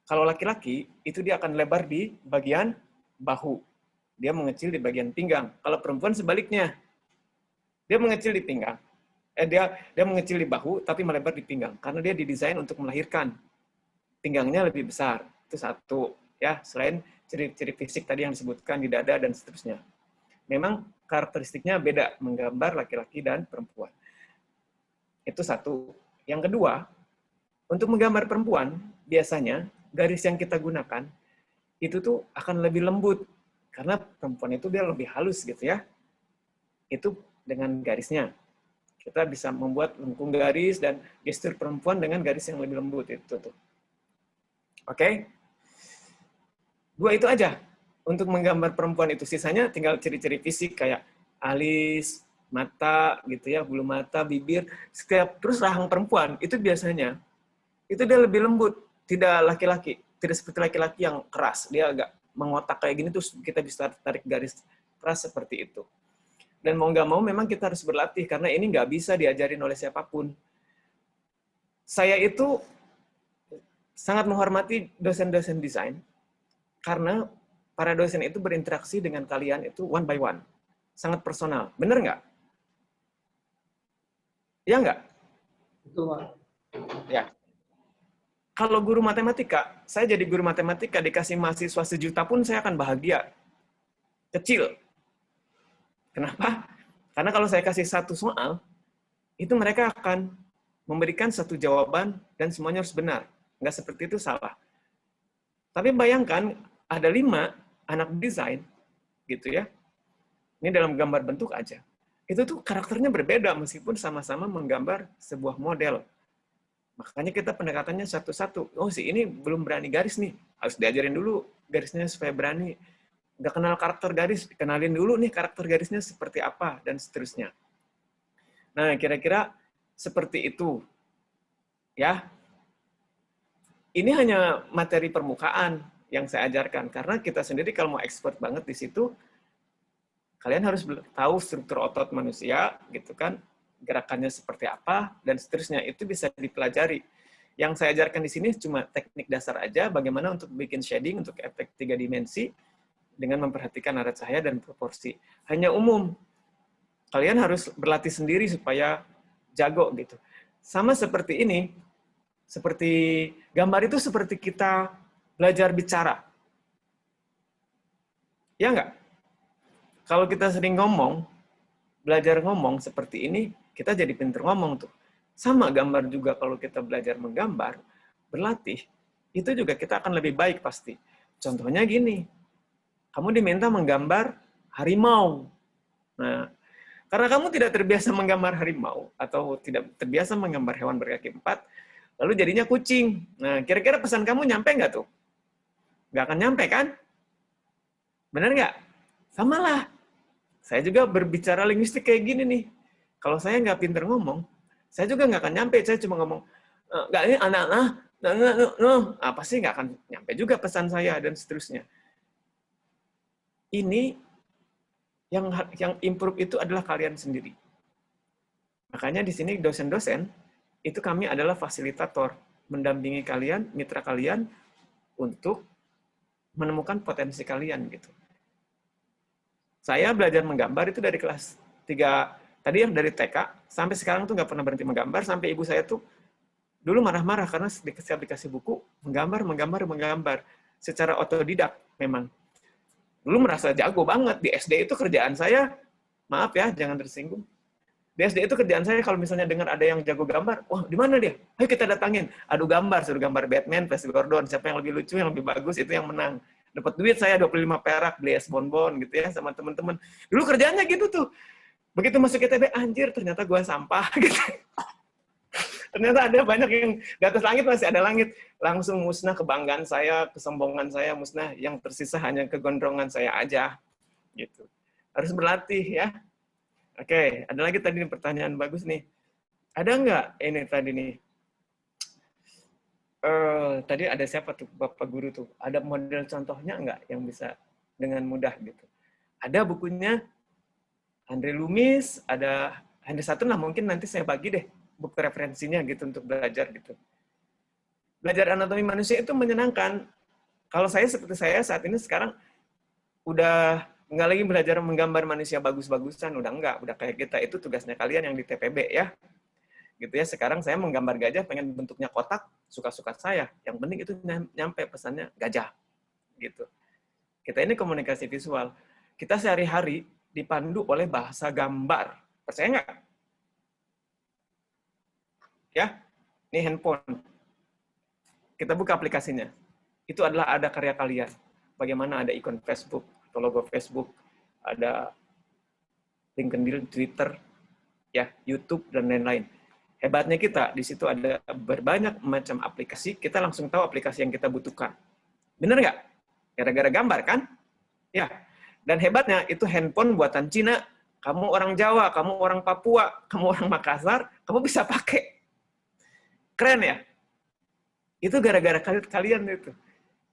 Kalau laki-laki, itu dia akan lebar di bagian bahu. Dia mengecil di bagian pinggang. Kalau perempuan sebaliknya. Dia mengecil di pinggang. Dia mengecil di bahu, tapi melebar di pinggang. Karena dia didesain untuk melahirkan. Pinggangnya lebih besar. Itu satu. Ya, selain ciri-ciri fisik tadi yang disebutkan di dada dan seterusnya. Memang karakteristiknya beda menggambar laki-laki dan perempuan. Itu satu. Yang kedua, untuk menggambar perempuan, biasanya garis yang kita gunakan itu tuh akan lebih lembut. Karena perempuan itu dia lebih halus gitu ya. Itu dengan garisnya. Kita bisa membuat lengkung garis dan gestur perempuan dengan garis yang lebih lembut itu tuh. Oke? Dua itu aja. Untuk menggambar perempuan itu, sisanya tinggal ciri-ciri fisik kayak alis, mata gitu ya, bulu mata, bibir, setiap terus rahang perempuan itu biasanya itu dia lebih lembut, tidak laki-laki, tidak seperti laki-laki yang keras, dia agak mengotak kayak gini terus kita bisa tarik garis keras seperti itu. Dan mau nggak mau memang kita harus berlatih karena ini nggak bisa diajarin oleh siapapun. Saya itu sangat menghormati dosen-dosen desain karena para dosen itu berinteraksi dengan kalian itu one by one, sangat personal, bener nggak? Ya nggak? Betul, Pak. Ya. Kalau guru matematika, saya jadi guru matematika dikasih mahasiswa 1 juta pun saya akan bahagia. Kecil. Kenapa? Karena kalau saya kasih 1 soal, itu mereka akan memberikan 1 jawaban dan semuanya harus benar. Nggak seperti itu, salah. Tapi bayangkan ada 5 anak desain, gitu ya. Ini dalam gambar bentuk aja. Itu tuh karakternya berbeda meskipun sama-sama menggambar sebuah model. Makanya kita pendekatannya satu-satu. Oh, si ini belum berani garis nih. Harus diajarin dulu garisnya supaya berani. Nggak kenal karakter garis, kenalin dulu nih karakter garisnya seperti apa, dan seterusnya. Nah, kira-kira seperti itu. Ya. Ini hanya materi permukaan yang saya ajarkan. Karena kita sendiri kalau mau expert banget di situ, kalian harus tahu struktur otot manusia, gitu kan, gerakannya seperti apa, dan seterusnya. Itu bisa dipelajari. Yang saya ajarkan di sini cuma teknik dasar aja, bagaimana untuk bikin shading, untuk efek 3 dimensi, dengan memperhatikan arah cahaya dan proporsi. Hanya umum. Kalian harus berlatih sendiri supaya jago, gitu. Sama seperti ini, seperti gambar itu seperti kita belajar bicara. Ya nggak? Kalau kita sering ngomong, belajar ngomong seperti ini, kita jadi pinter ngomong tuh. Sama gambar juga kalau kita belajar menggambar, berlatih, itu juga kita akan lebih baik pasti. Contohnya gini, kamu diminta menggambar harimau. Nah, karena kamu tidak terbiasa menggambar harimau, atau tidak terbiasa menggambar hewan berkaki 4, lalu jadinya kucing. Nah, kira-kira pesan kamu nyampe nggak tuh? Nggak akan nyampe kan? Benar nggak? Sama lah. Saya juga berbicara linguistik kayak gini nih. Kalau saya nggak pinter ngomong, saya juga nggak akan nyampe. Saya cuma ngomong, nggak ini anak-anak, apa sih nggak akan nyampe juga pesan saya, dan seterusnya. Ini yang improve itu adalah kalian sendiri. Makanya di sini dosen-dosen, itu kami adalah fasilitator, mendampingi kalian, mitra kalian, untuk menemukan potensi kalian gitu. Saya belajar menggambar itu dari kelas 3, tadi yang dari TK, sampai sekarang tuh nggak pernah berhenti menggambar, sampai ibu saya tuh dulu marah-marah karena setiap dikasih buku, menggambar, secara otodidak memang. Dulu merasa jago banget, di SD itu kerjaan saya, maaf ya, jangan tersinggung. Di SD itu kerjaan saya kalau misalnya dengar ada yang jago gambar, wah di mana dia? Ayo kita datangin, adu gambar, suruh gambar Batman, Flash Gordon, siapa yang lebih lucu, yang lebih bagus, itu yang menang. Dapat duit saya 25 perak, beli es bonbon gitu ya sama teman-teman. Dulu kerjaannya gitu tuh. Begitu masuk ITB, anjir ternyata gua sampah gitu. Ternyata ada banyak yang di atas langit masih ada langit. Langsung musnah kebanggaan saya, kesombongan saya musnah, yang tersisa hanya kegondrongan saya aja. Gitu. Harus berlatih ya. Oke, ada lagi tadi pertanyaan bagus nih. Ada nggak ini tadi nih? Tadi ada siapa tuh Bapak Guru tuh? Ada model contohnya nggak yang bisa dengan mudah gitu? Ada bukunya Andre Loomis, ada Henry Sutton lah, mungkin nanti saya bagi deh buku referensinya gitu untuk belajar gitu. Belajar anatomi manusia itu menyenangkan. Kalau saya seperti saya saat ini sekarang udah nggak lagi belajar menggambar manusia bagus-bagusan, udah enggak, udah kayak kita, itu tugasnya kalian yang di TPB ya. Gitu ya, sekarang saya menggambar gajah pengen bentuknya kotak, suka-suka saya. Yang penting itu nyampe pesannya gajah. Gitu. Kita ini komunikasi visual. Kita sehari-hari dipandu oleh bahasa gambar. Percaya nggak? Ya, ini handphone. Kita buka aplikasinya. Itu adalah ada karya kalian. Bagaimana ada ikon Facebook, atau logo Facebook, ada LinkedIn, Twitter, ya, YouTube, dan lain-lain. Hebatnya kita, di situ ada berbanyak macam aplikasi, kita langsung tahu aplikasi yang kita butuhkan. Bener nggak? Gara-gara gambar, kan? Ya. Dan hebatnya, itu handphone buatan Cina, kamu orang Jawa, kamu orang Papua, kamu orang Makassar, kamu bisa pakai. Keren ya? Itu gara-gara kalian itu.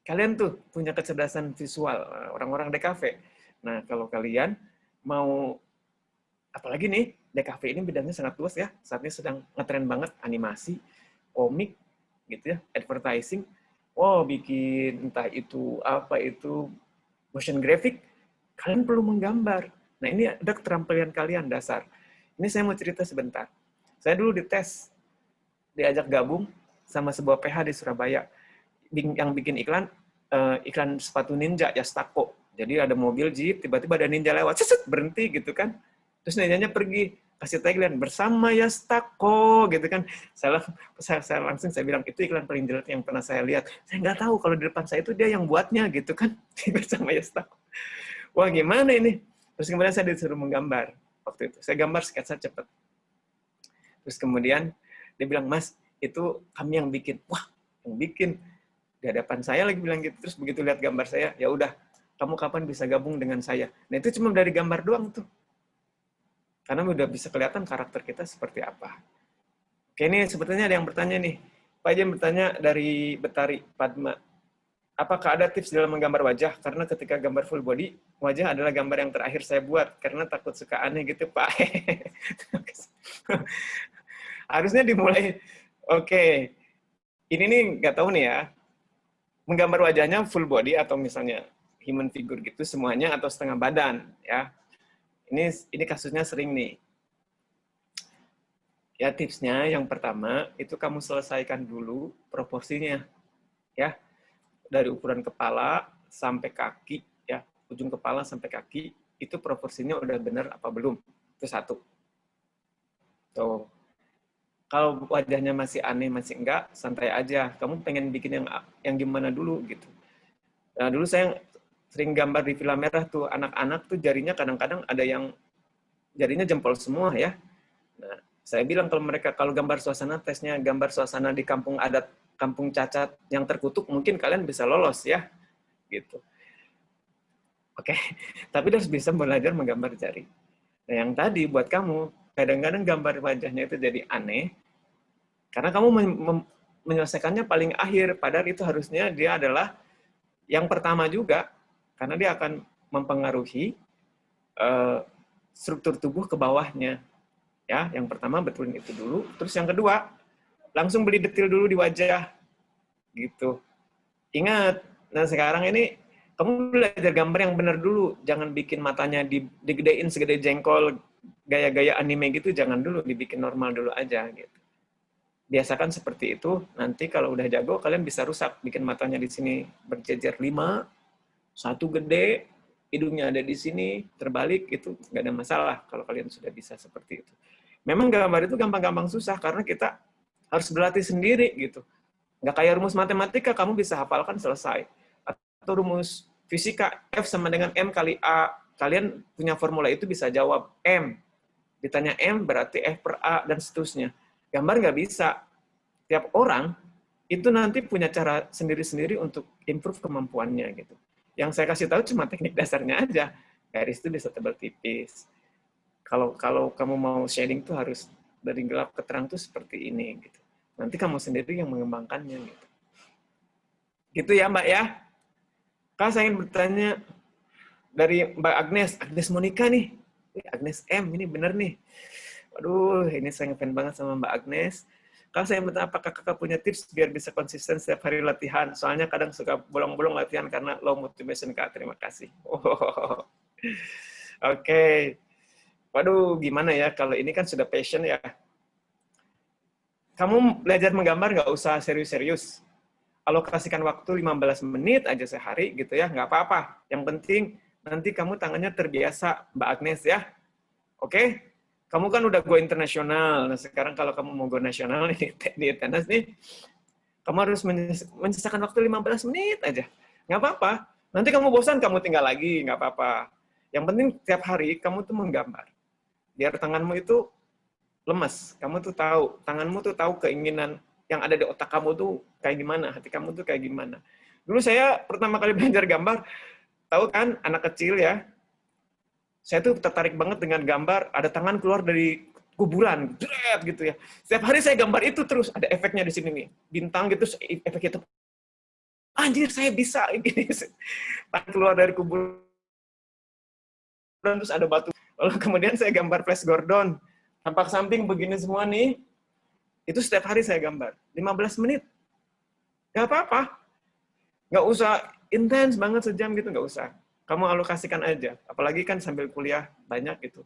Kalian tuh punya kecerdasan visual, orang-orang DKV. Nah, kalau kalian mau, apalagi nih, DKV ini bidangnya sangat luas ya. Saat ini sedang ngetren banget animasi, komik, gitu ya, advertising. Wow, bikin entah itu apa itu motion graphic. Kalian perlu menggambar. Nah, ini ada keterampilan kalian dasar. Ini saya mau cerita sebentar. Saya dulu dites, diajak gabung sama sebuah PH di Surabaya yang bikin iklan sepatu ninja ya, Stako. Jadi ada mobil jeep, tiba-tiba ada ninja lewat, berhenti gitu kan. Terus ninjanya pergi, kasih tagline, bersama ya Stako, gitu kan. Saya langsung bilang, itu iklan paling jelek yang pernah saya lihat. Saya nggak tahu kalau di depan saya itu dia yang buatnya, gitu kan. Bersama ya Stako. Wah, gimana ini? Terus kemudian saya disuruh menggambar. Waktu itu, saya gambar sketsa cepat. Terus kemudian, dia bilang, Mas, itu kami yang bikin. Wah, yang bikin. Di hadapan saya lagi bilang gitu. Terus begitu lihat gambar saya, ya udah, kamu kapan bisa gabung dengan saya? Nah, itu cuma dari gambar doang tuh. Karena udah bisa kelihatan karakter kita seperti apa. Oke, ini sebetulnya ada yang bertanya nih. Pak Jem bertanya dari Betari Padma. Apakah ada tips dalam menggambar wajah? Karena ketika gambar full body, wajah adalah gambar yang terakhir saya buat. Karena takut suka aneh gitu, Pak. Harusnya dimulai. Oke. Ini nih, nggak tahu nih ya. Menggambar wajahnya full body atau misalnya human figure gitu semuanya atau setengah badan ya. Ini kasusnya sering nih. Ya tipsnya yang pertama itu kamu selesaikan dulu proporsinya ya. Dari ukuran kepala sampai kaki ya, ujung kepala sampai kaki itu proporsinya udah benar apa belum? Itu satu. Tuh. Kalau wajahnya masih aneh, masih enggak, santai aja. Kamu pengen bikin yang gimana dulu gitu. Nah, dulu saya sering gambar di Villa Merah tuh, anak-anak tuh jarinya kadang-kadang ada yang jarinya jempol semua ya. Nah, saya bilang kalau gambar suasana tesnya, gambar suasana di kampung adat, kampung cacat yang terkutuk, mungkin kalian bisa lolos ya. Gitu. Oke, tapi harus bisa belajar menggambar jari. Nah, yang tadi buat kamu, kadang-kadang gambar wajahnya itu jadi aneh, karena kamu menyelesaikannya paling akhir, padahal itu harusnya dia adalah yang pertama juga, karena dia akan mempengaruhi struktur tubuh ke bawahnya. Ya, yang pertama betulin itu dulu, terus yang kedua, langsung beli detail dulu di wajah. Gitu. Ingat, nah sekarang ini, Kamu belajar gambar yang benar dulu, jangan bikin matanya digedein segede jengkol, gaya-gaya anime gitu, jangan dulu, dibikin normal dulu aja gitu. Biasakan seperti itu, nanti kalau udah jago kalian bisa rusak, bikin matanya di sini berjejer 5, satu gede, hidungnya ada di sini, terbalik, itu nggak ada masalah kalau kalian sudah bisa seperti itu. Memang gambar itu gampang-gampang susah, karena kita harus berlatih sendiri gitu. Nggak kayak rumus matematika, kamu bisa hafalkan selesai. Atau rumus fisika, F sama dengan M kali A. Kalian punya formula itu bisa jawab M. Ditanya M berarti F per A, dan seterusnya. Gambar nggak bisa. Tiap orang itu nanti punya cara sendiri-sendiri untuk improve kemampuannya gitu. Yang saya kasih tahu cuma teknik dasarnya aja. Garis itu bisa tebal tipis. Kalau kamu mau shading tuh harus dari gelap ke terang tuh seperti ini gitu. Nanti kamu sendiri yang mengembangkannya gitu. Gitu ya Mbak ya. Kak, saya ingin bertanya dari Mbak Agnes Monica nih. Agnes M, ini bener nih. Waduh, ini saya ngefans banget sama Mbak Agnes. Kak, saya bertanya, apakah kakak punya tips biar bisa konsisten setiap hari latihan? Soalnya kadang suka bolong-bolong latihan karena low motivation, Kak. Terima kasih. Oh. Oke. Waduh, gimana ya? Kalau ini kan sudah passion ya. Kamu belajar menggambar nggak usah serius-serius. Alokasikan waktu 15 menit aja sehari gitu ya, nggak apa-apa. Yang penting nanti kamu tangannya terbiasa, Mbak Agnes ya. Oke? Kamu kan udah go internasional. Nah, sekarang kalau kamu mau go nasional nih, di tenis nih, kamu harus menyisakan waktu 15 menit aja. Nggak apa-apa. Nanti kamu bosan, kamu tinggal lagi, nggak apa-apa. Yang penting tiap hari kamu tuh menggambar. Biar tanganmu itu lemas. Kamu tuh tahu, tanganmu tuh tahu keinginan yang ada di otak kamu tuh kayak gimana, hati kamu tuh kayak gimana. Dulu saya pertama kali belajar gambar, tahu kan anak kecil ya, saya tuh tertarik banget dengan gambar, ada tangan keluar dari kuburan, gitu ya. Setiap hari saya gambar itu terus, ada efeknya di sini nih, bintang gitu, efek itu. Anjir, saya bisa, gini. Tangan keluar dari kuburan, terus ada batu. Lalu kemudian saya gambar Flash Gordon, tampak samping begini semua nih, itu setiap hari saya gambar. 15 menit. Nggak apa-apa. Nggak usah intens banget sejam gitu, nggak usah. Kamu alokasikan aja. Apalagi kan sambil kuliah banyak gitu.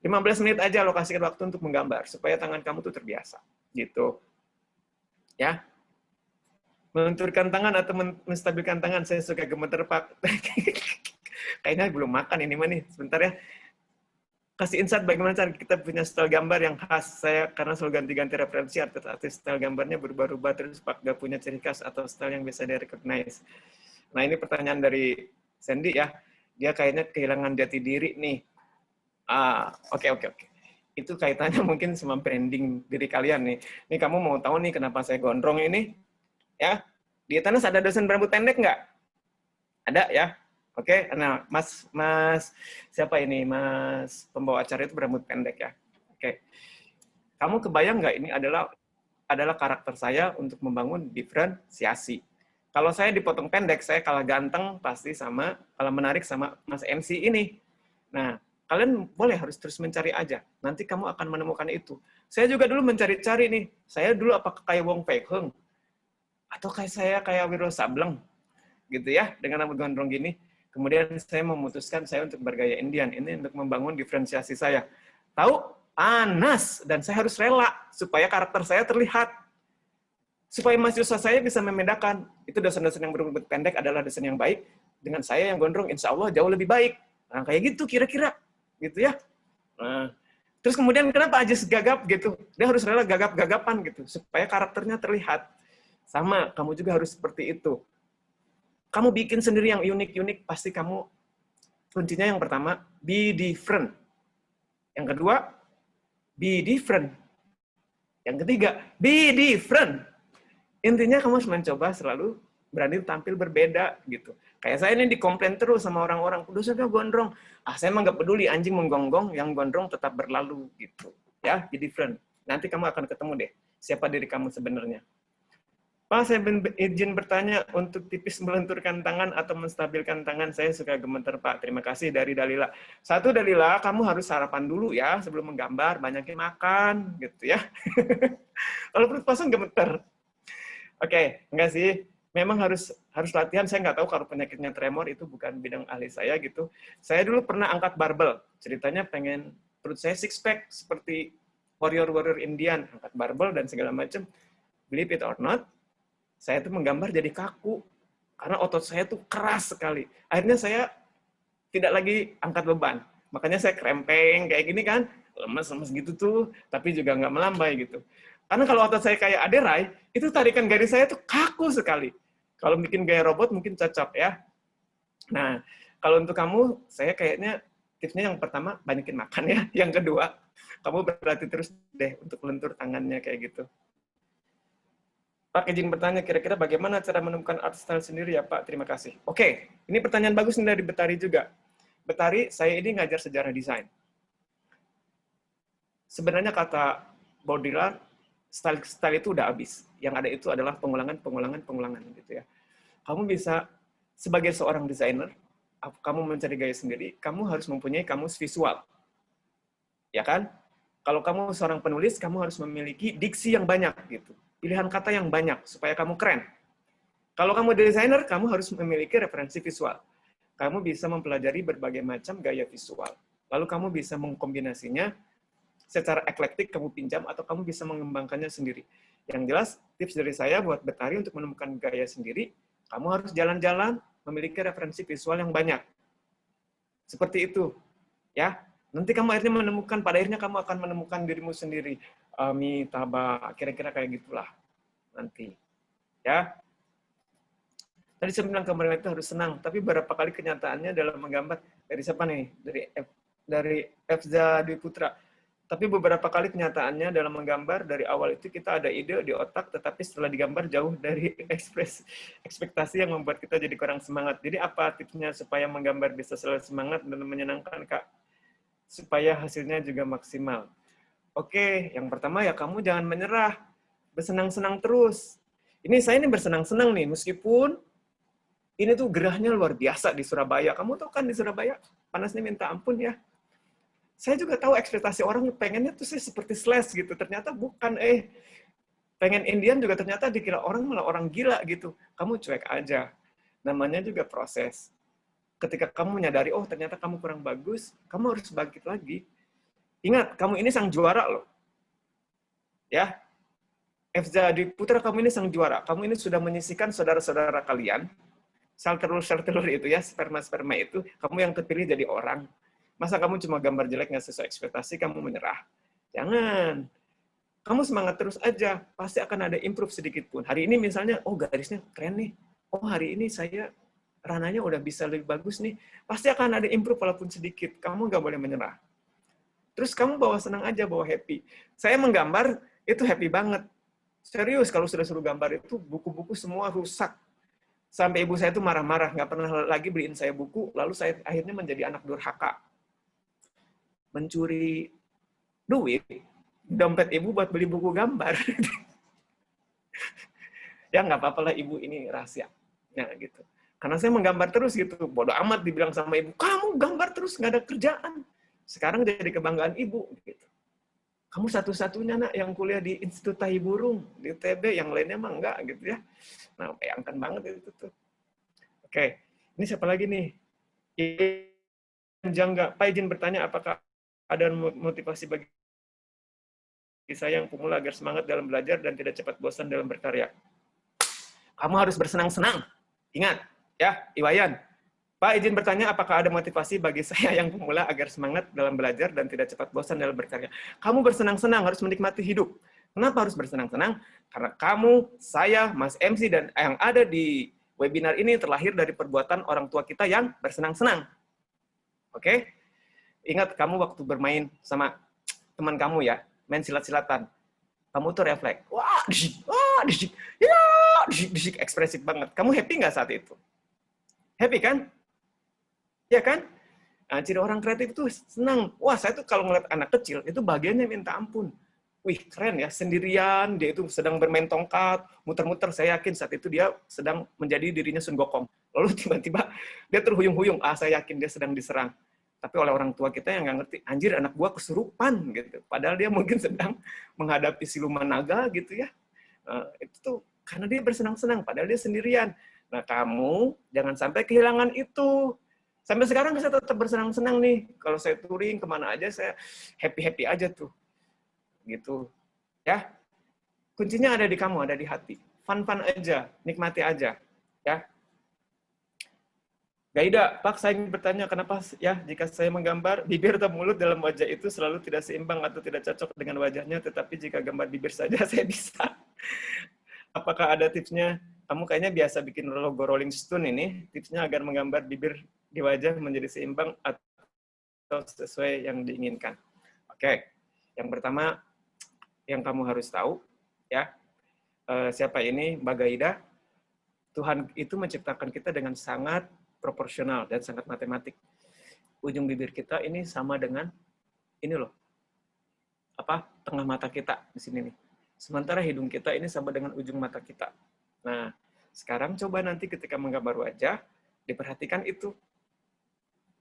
15 menit aja alokasikan waktu untuk menggambar. Supaya tangan kamu tuh terbiasa. Gitu. Ya. Melenturkan tangan atau menstabilkan tangan. Saya suka gemeter, Pak. Kayaknya belum makan ini mah nih. Sebentar ya. Kasih insight bagaimana cara kita punya style gambar yang khas. Saya karena selalu ganti-ganti referensi, artis style gambarnya berubah-ubah terus Pak, gak punya ciri khas atau style yang bisa di-recognize. Nah, ini pertanyaan dari Sandy ya. Dia kayaknya kehilangan jati diri nih. Oke. Itu kaitannya mungkin sama branding diri kalian nih. Nih kamu mau tahu nih kenapa saya gondrong ini? Ya, di tenis ada dosen berambut pendek nggak? Ada ya? Oke, nah Mas siapa ini? Mas pembawa acara itu berambut pendek ya. Oke. Kamu kebayang nggak ini adalah karakter saya untuk membangun diferensiasi. Kalau saya dipotong pendek, saya kalah ganteng pasti sama kalah menarik sama Mas MC ini. Nah, kalian boleh harus terus mencari aja. Nanti kamu akan menemukan itu. Saya juga dulu mencari-cari nih. Saya dulu apakah kayak Wong Fei Hung atau kayak Wiro Sableng gitu ya, dengan rambut gondrong gini. Kemudian saya memutuskan saya untuk bergaya Indian. Ini untuk membangun diferensiasi saya. Tahu? Panas. Dan saya harus rela supaya karakter saya terlihat. Supaya mahasiswa saya bisa membedakan. Itu dosen-dosen yang berambut pendek adalah dosen yang baik. Dengan saya yang gondrong, insya Allah jauh lebih baik. Nah, kayak gitu kira-kira. Gitu ya. Nah, terus kemudian kenapa Ajis gagap gitu? Dia harus rela gagap-gagapan gitu. Supaya karakternya terlihat. Sama, kamu juga harus seperti itu. Kamu bikin sendiri yang unik-unik, pasti kamu, kuncinya yang pertama, be different. Yang kedua, be different. Yang ketiga, be different. Intinya kamu harus mencoba selalu berani tampil berbeda gitu. Kayak saya ini dikomplain terus sama orang-orang, dosennya gondrong. Saya emang nggak peduli, anjing menggonggong, yang gondrong tetap berlalu gitu. Ya, be different. Nanti kamu akan ketemu deh, siapa diri kamu sebenarnya. Pak, saya izin bertanya untuk tipis melenturkan tangan atau menstabilkan tangan. Saya suka gemeter, Pak. Terima kasih dari Dalila. Satu, Dalila, kamu harus sarapan dulu ya sebelum menggambar. Banyakin makan, gitu ya. Kalau perut kosong gemeter. Oke, enggak sih. memang harus latihan. Saya nggak tahu kalau penyakitnya tremor, itu bukan bidang ahli saya gitu. Saya dulu pernah angkat barbel. Ceritanya pengen perut saya six pack seperti warrior Indian, angkat barbel dan segala macam. Believe it or not, saya tuh menggambar jadi kaku karena otot saya tuh keras sekali. Akhirnya saya tidak lagi angkat beban. Makanya saya krempeng kayak gini kan, lemes-lemes gitu tuh, tapi juga nggak melambai gitu. Karena kalau otot saya kayak Aderai, itu tarikan garis saya tuh kaku sekali. Kalau bikin gaya robot mungkin cocok ya. Nah, kalau untuk kamu, saya kayaknya tipsnya yang pertama, banyakin makan ya. Yang kedua, kamu berlatih terus deh untuk lentur tangannya kayak gitu. Pak, izin bertanya, kira-kira bagaimana cara menemukan art style sendiri ya Pak? Terima kasih. Oke, ini pertanyaan bagus nih dari Betari juga. Betari, saya ini ngajar sejarah desain. Sebenarnya kata Baudrillard, style itu udah habis. Yang ada itu adalah pengulangan gitu ya. Kamu bisa, sebagai seorang desainer, kamu mencari gaya sendiri, kamu harus mempunyai kamus visual. Ya kan? Kalau kamu seorang penulis, kamu harus memiliki diksi yang banyak gitu. Pilihan kata yang banyak supaya kamu keren. Kalau kamu desainer, kamu harus memiliki referensi visual. Kamu bisa mempelajari berbagai macam gaya visual. Lalu kamu bisa mengkombinasinya secara eklektik, kamu pinjam, atau kamu bisa mengembangkannya sendiri. Yang jelas, tips dari saya buat Betari untuk menemukan gaya sendiri, kamu harus jalan-jalan, memiliki referensi visual yang banyak. Seperti itu. Ya, nanti kamu akhirnya menemukan, pada akhirnya kamu akan menemukan dirimu sendiri. Amitabha, kira-kira kayak gitulah nanti. Ya. Tadi saya bilang kemarin itu harus senang, tapi berapa kali kenyataannya dalam menggambar, dari siapa nih? Dari Efza Dwi Putra. Tapi beberapa kali kenyataannya dalam menggambar, dari awal itu kita ada ide di otak, tetapi setelah digambar jauh dari ekspektasi yang membuat kita jadi kurang semangat. Jadi apa tipsnya supaya menggambar bisa selalu semangat dan menyenangkan, Kak? Supaya hasilnya juga maksimal. Oke, yang pertama ya kamu jangan menyerah. Bersenang-senang terus. Saya ini bersenang-senang nih, meskipun ini tuh gerahnya luar biasa di Surabaya. Kamu tahu kan di Surabaya, panasnya minta ampun ya. Saya juga tahu ekspektasi orang pengennya tuh saya seperti Slash gitu. Ternyata bukan, pengen Indian juga ternyata dikira orang malah orang gila gitu. Kamu cuek aja. Namanya juga proses. Ketika kamu menyadari, oh ternyata kamu kurang bagus, kamu harus bangkit lagi. Ingat, kamu ini sang juara loh. Ya, Efza Dwi Putra, kamu ini sang juara. Kamu ini sudah menyisikan saudara-saudara kalian, sel telur itu ya, sperma itu, kamu yang terpilih jadi orang. Masa kamu cuma gambar jelek nggak sesuai ekspektasi, kamu menyerah? Jangan. Kamu semangat terus aja, pasti akan ada improve sedikit pun. Hari ini misalnya, oh garisnya keren nih. Oh hari ini saya rananya udah bisa lebih bagus nih. Pasti akan ada improve walaupun sedikit. Kamu nggak boleh menyerah. Terus kamu bawa senang aja, bawa happy. Saya menggambar, itu happy banget. Serius, kalau sudah suruh gambar itu, buku-buku semua rusak. Sampai ibu saya itu marah-marah, nggak pernah lagi beliin saya buku, lalu saya akhirnya menjadi anak durhaka. Mencuri duit, dompet ibu buat beli buku gambar. Ya nggak apa-apa lah ibu, ini rahasia. Ya gitu. Karena saya menggambar terus gitu. Bodoh amat dibilang sama ibu, kamu gambar terus, nggak ada kerjaan. Sekarang jadi kebanggaan ibu. Gitu. Kamu satu-satunya nak yang kuliah di Institut Tahi Burung, di UTB, yang lainnya mah enggak gitu ya. Nah, bayangkan banget itu tuh. Oke, ini siapa lagi nih? Jangga, Pak izin bertanya, apakah ada motivasi bagi saya yang pemula agar semangat dalam belajar dan tidak cepat bosan dalam berkarya? Kamu harus bersenang-senang. Ingat, ya, Iwayan. Pak izin bertanya, apakah ada motivasi bagi saya yang pemula agar semangat dalam belajar dan tidak cepat bosan dalam berkarya? Kamu bersenang-senang, harus menikmati hidup. Kenapa harus bersenang-senang? Karena kamu, saya, Mas MC, dan yang ada di webinar ini terlahir dari perbuatan orang tua kita yang bersenang-senang. Oke? Ingat, kamu waktu bermain sama teman kamu ya, main silat-silatan. Kamu tuh refleks. Wah, disik, ya, disik, ekspresif banget. Kamu happy nggak saat itu? Happy kan? Ya kan? Nah, ciri orang kreatif itu senang. Wah, saya tuh kalau ngeliat anak kecil, itu bagiannya minta ampun. Wih, keren ya, sendirian, dia itu sedang bermain tongkat, muter-muter, saya yakin saat itu dia sedang menjadi dirinya Sun Gokong. Lalu tiba-tiba dia terhuyung-huyung, saya yakin dia sedang diserang. Tapi oleh orang tua kita yang nggak ngerti, anjir anak gua kesurupan, gitu. Padahal dia mungkin sedang menghadapi siluman naga, gitu ya. Itu tuh Karena dia bersenang-senang, padahal dia sendirian. Nah, kamu jangan sampai kehilangan itu. Sampai sekarang saya tetap bersenang-senang nih. Kalau saya touring kemana aja, saya happy-happy aja tuh. Gitu. Ya. Kuncinya ada di kamu, ada di hati. Fun-fun aja, nikmati aja. Ya. Gaida, Pak, saya ingin bertanya, kenapa ya jika saya menggambar, bibir atau mulut dalam wajah itu selalu tidak seimbang atau tidak cocok dengan wajahnya, tetapi jika gambar bibir saja saya bisa. Apakah ada tipsnya? Kamu kayaknya biasa bikin logo Rolling Stone ini, tipsnya agar menggambar bibir di wajah menjadi seimbang atau sesuai yang diinginkan. Oke, yang pertama yang kamu harus tahu, ya, siapa ini? Mbak Gaida. Tuhan itu menciptakan kita dengan sangat proporsional dan sangat matematik. Ujung bibir kita ini sama dengan ini loh, tengah mata kita di sini nih. Sementara hidung kita ini sama dengan ujung mata kita. Nah, sekarang coba nanti ketika menggambar wajah, diperhatikan itu.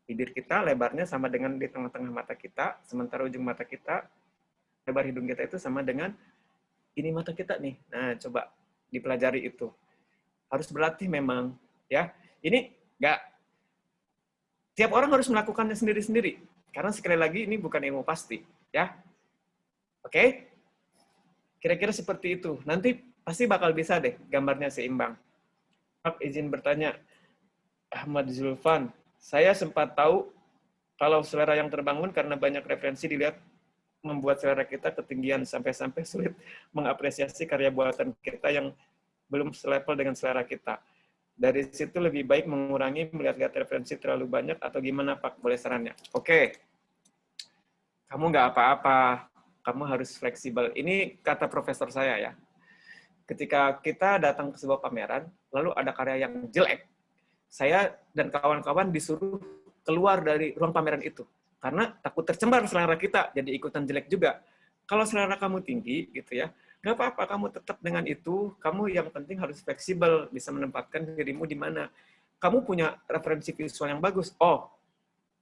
Bibir kita lebarnya sama dengan di tengah-tengah mata kita, sementara ujung mata kita, lebar hidung kita itu sama dengan ini mata kita nih. Nah, coba dipelajari itu. Harus berlatih memang, ya. Ini nggak, tiap orang harus melakukannya sendiri-sendiri. Karena sekali lagi ini bukan ilmu pasti, ya. Oke? Kira-kira seperti itu. Nanti pasti bakal bisa deh gambarnya seimbang. Pak, izin bertanya, Ahmad Zulfan, saya sempat tahu kalau selera yang terbangun karena banyak referensi dilihat membuat selera kita ketinggian sampai-sampai sulit mengapresiasi karya buatan kita yang belum selevel dengan selera kita. Dari situ lebih baik mengurangi melihat-lihat referensi terlalu banyak atau gimana Pak? Boleh sarannya? Oke. Kamu nggak apa-apa. Kamu harus fleksibel. Ini kata profesor saya ya. Ketika kita datang ke sebuah pameran, lalu ada karya yang jelek, saya dan kawan-kawan disuruh keluar dari ruang pameran itu. Karena takut tercemar selera kita, jadi ikutan jelek juga. Kalau selera kamu tinggi, gitu ya, nggak apa-apa, kamu tetap dengan itu. Kamu yang penting harus fleksibel, bisa menempatkan dirimu di mana. Kamu punya referensi visual yang bagus. Oh,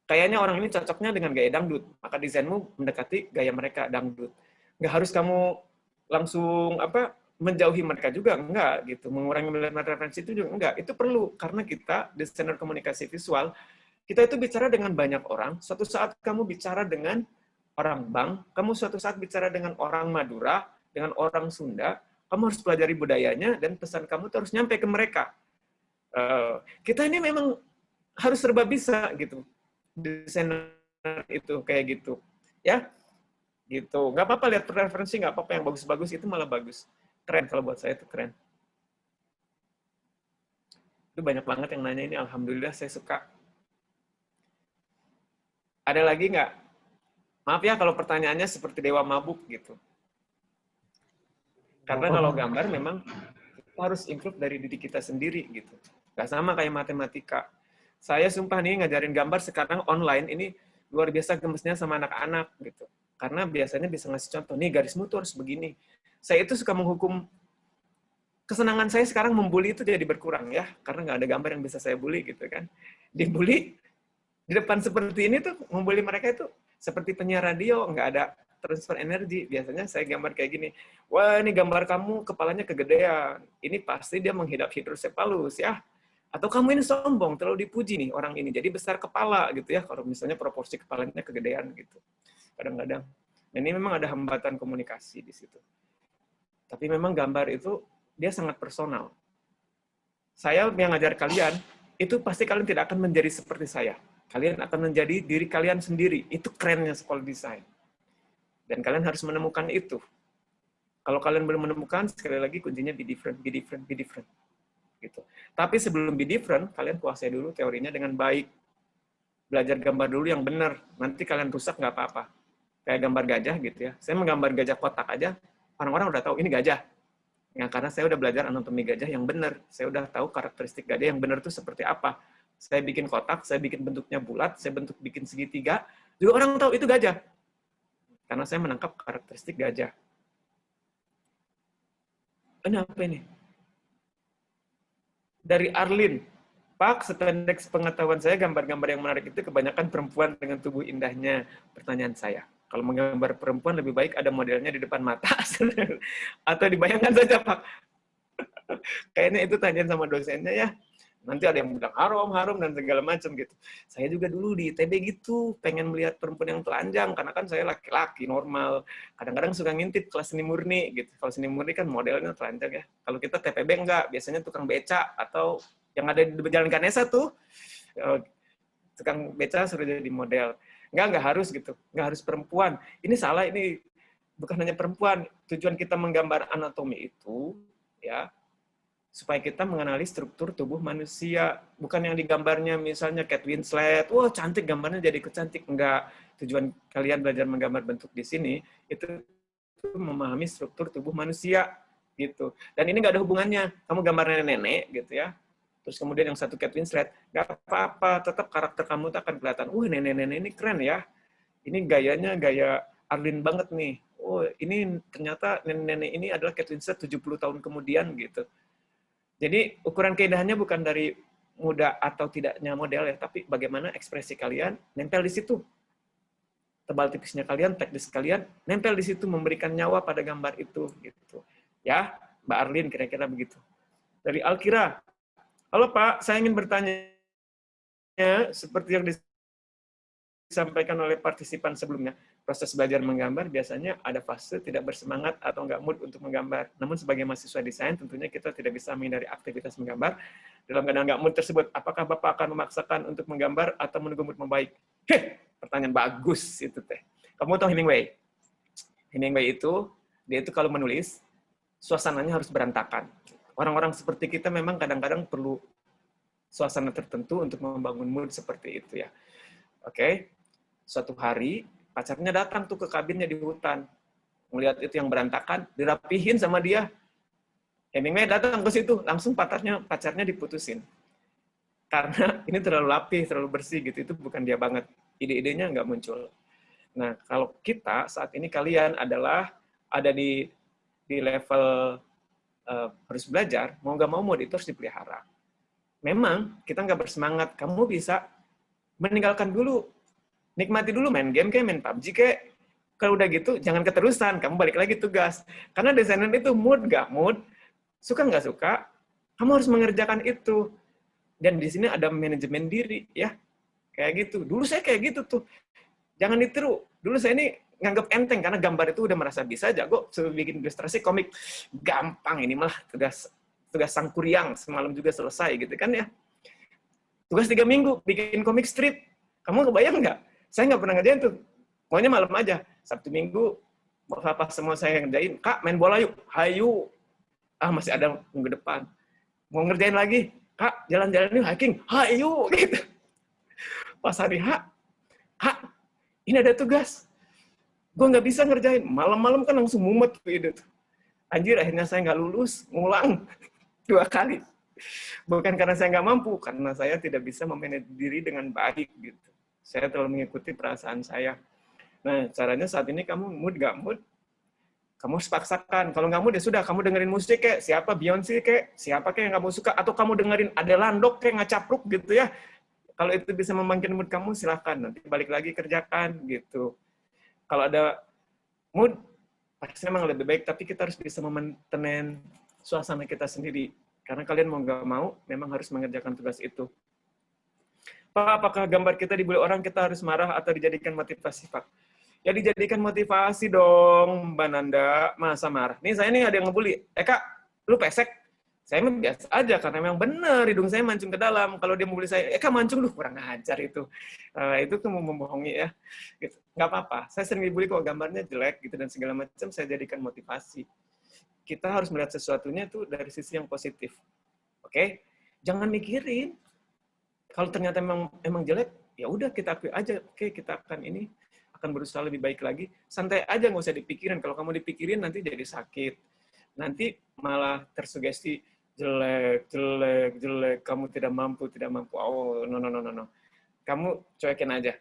kayaknya orang ini cocoknya dengan gaya dangdut, maka desainmu mendekati gaya mereka dangdut. Nggak harus kamu langsung menjauhi mereka juga, enggak gitu. Mengurangi referensi itu juga enggak. Itu perlu karena kita desainer komunikasi visual, kita itu bicara dengan banyak orang. Suatu saat kamu bicara dengan orang Bang, kamu suatu saat bicara dengan orang Madura, dengan orang Sunda, kamu harus pelajari budayanya dan pesan kamu itu harus nyampe ke mereka. Kita ini memang harus serba bisa gitu. Desainer itu kayak gitu, ya, gitu. Nggak apa-apa lihat preferensi, nggak apa-apa, yang bagus-bagus itu malah bagus, keren. Kalau buat saya itu keren. Itu banyak banget yang nanya ini, alhamdulillah saya suka. Ada lagi nggak? Maaf ya kalau pertanyaannya seperti dewa mabuk gitu. Karena kalau gambar memang kita harus improve dari diri kita sendiri gitu. Nggak sama kayak matematika. Saya sumpah nih ngajarin gambar sekarang online ini luar biasa gemesnya sama anak-anak gitu. Karena biasanya bisa ngasih contoh, nih garismu tuh harus begini. Saya itu suka menghukum, kesenangan saya sekarang membuli itu jadi berkurang ya, karena nggak ada gambar yang bisa saya bully gitu kan. Dibully di depan seperti ini tuh, membuli mereka itu seperti penyiar radio, nggak ada transfer energi. Biasanya saya gambar kayak gini, wah ini gambar kamu kepalanya kegedean, ini pasti dia menghidap hidrosepalus ya. Atau kamu ini sombong, terlalu dipuji nih orang ini, jadi besar kepala gitu ya, kalau misalnya proporsi kepalanya kegedean gitu. Kadang-kadang. Dan ini memang ada hambatan komunikasi di situ. Tapi memang gambar itu, dia sangat personal. Saya yang ngajar kalian, itu pasti kalian tidak akan menjadi seperti saya. Kalian akan menjadi diri kalian sendiri. Itu kerennya sekolah desain. Dan kalian harus menemukan itu. Kalau kalian belum menemukan, sekali lagi kuncinya be different, be different, be different. Gitu. Tapi sebelum be different, kalian kuasai dulu teorinya dengan baik. Belajar gambar dulu yang benar. Nanti kalian rusak nggak apa-apa. Kayak gambar gajah gitu ya. Saya menggambar gajah kotak aja, orang-orang udah tahu ini gajah. Ya, karena saya udah belajar anatomi gajah yang benar. Saya udah tahu karakteristik gajah yang benar itu seperti apa. Saya bikin kotak, saya bikin bentuknya bulat, saya bikin segitiga. Juga orang tahu itu gajah. Karena saya menangkap karakteristik gajah. Ini apa ini? Dari Arlin, Pak, sependek pengetahuan saya, gambar-gambar yang menarik itu kebanyakan perempuan dengan tubuh indahnya. Pertanyaan saya, kalau menggambar perempuan lebih baik ada modelnya di depan mata atau dibayangkan saja, Pak. Kayaknya itu tanyain sama dosennya ya. Nanti ada yang bilang haram dan segala macam gitu. Saya juga dulu di ITB gitu, pengen melihat perempuan yang telanjang, karena kan saya laki-laki normal. Kadang-kadang suka ngintip kelas seni murni gitu. Kalau seni murni kan modelnya telanjang ya. Kalau kita TPB enggak, biasanya tukang beca atau yang ada di Jalan Ganesa tuh, tukang beca sudah jadi model. Enggak harus gitu. Enggak harus perempuan. Ini salah, ini bukan hanya perempuan. Tujuan kita menggambar anatomi itu, ya, supaya kita mengenali struktur tubuh manusia. Bukan yang digambarnya misalnya Kate Winslet, wah cantik gambarnya jadi ikut cantik. Enggak. Tujuan kalian belajar menggambar bentuk di sini, itu memahami struktur tubuh manusia. Gitu. Dan ini nggak ada hubungannya. Kamu gambar nenek gitu ya. Terus kemudian yang satu Kate Winslet, nggak apa-apa, tetap karakter kamu tuh akan kelihatan, nenek-nenek ini keren ya. Ini gayanya gaya Arlene banget nih. Oh, ini ternyata nenek-nenek ini adalah Kate Winslet 70 tahun kemudian gitu. Jadi ukuran keindahannya bukan dari muda atau tidaknya model ya, tapi bagaimana ekspresi kalian nempel di situ. Tebal tipisnya kalian, teknis kalian nempel di situ, memberikan nyawa pada gambar itu gitu. Ya, Mbak Arlene kira-kira begitu. Dari Alkira. Halo Pak, saya ingin bertanya seperti yang disampaikan oleh partisipan sebelumnya. Proses belajar menggambar biasanya ada fase tidak bersemangat atau nggak mood untuk menggambar. Namun sebagai mahasiswa desain, tentunya kita tidak bisa menghindari aktivitas menggambar. Dalam keadaan nggak mood tersebut, apakah Bapak akan memaksakan untuk menggambar atau menunggu mood membaik? Pertanyaan bagus itu teh. Kamu tahu Hemingway? Hemingway itu, dia itu kalau menulis, suasananya harus berantakan. Orang-orang seperti kita memang kadang-kadang perlu suasana tertentu untuk membangun mood seperti itu ya. Oke, suatu hari, pacarnya datang tuh ke kabinnya di hutan. Melihat itu yang berantakan, dirapihin sama dia. Hemingway datang ke situ, langsung pacarnya diputusin. Karena ini terlalu rapih, terlalu bersih gitu, itu bukan dia banget. Ide-idenya nggak muncul. Nah, kalau kita saat ini kalian adalah ada di level harus belajar, mau nggak mau mood itu harus dipelihara. Memang kita nggak bersemangat, kamu bisa meninggalkan dulu. Nikmati dulu main game kayak main PUBG kayak. Kalau udah gitu, jangan keterusan. Kamu balik lagi tugas. Karena desainer itu mood nggak mood, suka nggak suka, kamu harus mengerjakan itu. Dan di sini ada manajemen diri, ya. Kayak gitu. Dulu saya kayak gitu tuh. Jangan ditiru. Dulu saya ini nganggap enteng, karena gambar itu udah merasa bisa jago. Bikin ilustrasi komik, gampang ini malah tugas sang kuryang, semalam juga selesai gitu kan ya. Tugas 3 minggu, bikin komik strip. Kamu kebayang nggak? Saya nggak pernah ngerjain tuh. Maunya malam aja. Sabtu Minggu, apa semua saya ngerjain. Kak, main bola yuk. Hayu. Masih ada minggu depan. Mau ngerjain lagi. Kak, jalan-jalan yuk, hiking. Hayu. Gitu. Pas hari Kak, ini ada tugas. Gue nggak bisa ngerjain. Malam-malam kan langsung mumet. Gitu. Anjir, akhirnya saya nggak lulus. Ngulang 2 kali. Bukan karena saya nggak mampu, karena saya tidak bisa memanage diri dengan baik. Gitu. Saya terlalu mengikuti perasaan saya. Nah, caranya saat ini kamu mood gak mood, kamu harus paksakan. Kalau nggak mood ya sudah, kamu dengerin musik kayak siapa Beyonce kayak siapa kayak yang kamu suka, atau kamu dengerin Adele Landok kayak ngacapruk gitu ya. Kalau itu bisa membangkitkan mood kamu, silahkan. Nanti balik lagi kerjakan gitu. Kalau ada mood, pasti memang lebih baik, tapi kita harus bisa memaintain suasana kita sendiri. Karena kalian mau nggak mau, memang harus mengerjakan tugas itu. Pak, apakah gambar kita dibully orang, kita harus marah atau dijadikan motivasi, Pak? Ya dijadikan motivasi dong, Mbak Nanda. Masa marah? Nih saya nih ada yang ngebully. Kak, lu pesek? Saya mah biasa aja, karena memang benar hidung saya mancung ke dalam. Kalau dia membully saya, Kak mancung lu, kurang ajar itu. Itu tuh membohongi ya. Gitu. Nggak apa-apa, saya sering dibully kok, gambarnya jelek gitu dan segala macam, saya jadikan motivasi. Kita harus melihat sesuatunya tuh dari sisi yang positif. Oke? Jangan mikirin. Kalau ternyata emang jelek, ya udah kita akui aja. Oke, kita akan berusaha lebih baik lagi. Santai aja, nggak usah dipikirin. Kalau kamu dipikirin nanti jadi sakit. Nanti malah tersugesti jelek, kamu tidak mampu. Oh, no. Kamu cuekin aja.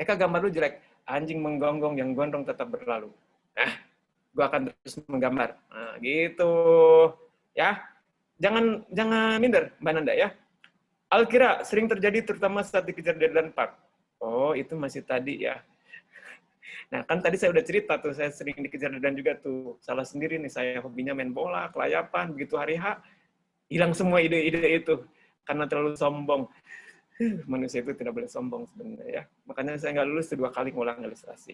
Kak, gambar lu jelek. Anjing menggonggong, yang gondrong tetap berlalu. Gue akan terus menggambar. Nah, gitu. Ya. Jangan minder, Mbak Nanda ya. Alkira, sering terjadi terutama saat dikejar deadline Pak. Oh, itu masih tadi ya. Nah, kan tadi saya udah cerita tuh, saya sering dikejar dan juga tuh salah sendiri nih, saya hobinya main bola, kelayapan, begitu hari H, hilang semua ide-ide itu karena terlalu sombong. Manusia itu tidak boleh sombong sebenarnya ya. Makanya saya nggak lulus 2 kali ngulang ilustrasi.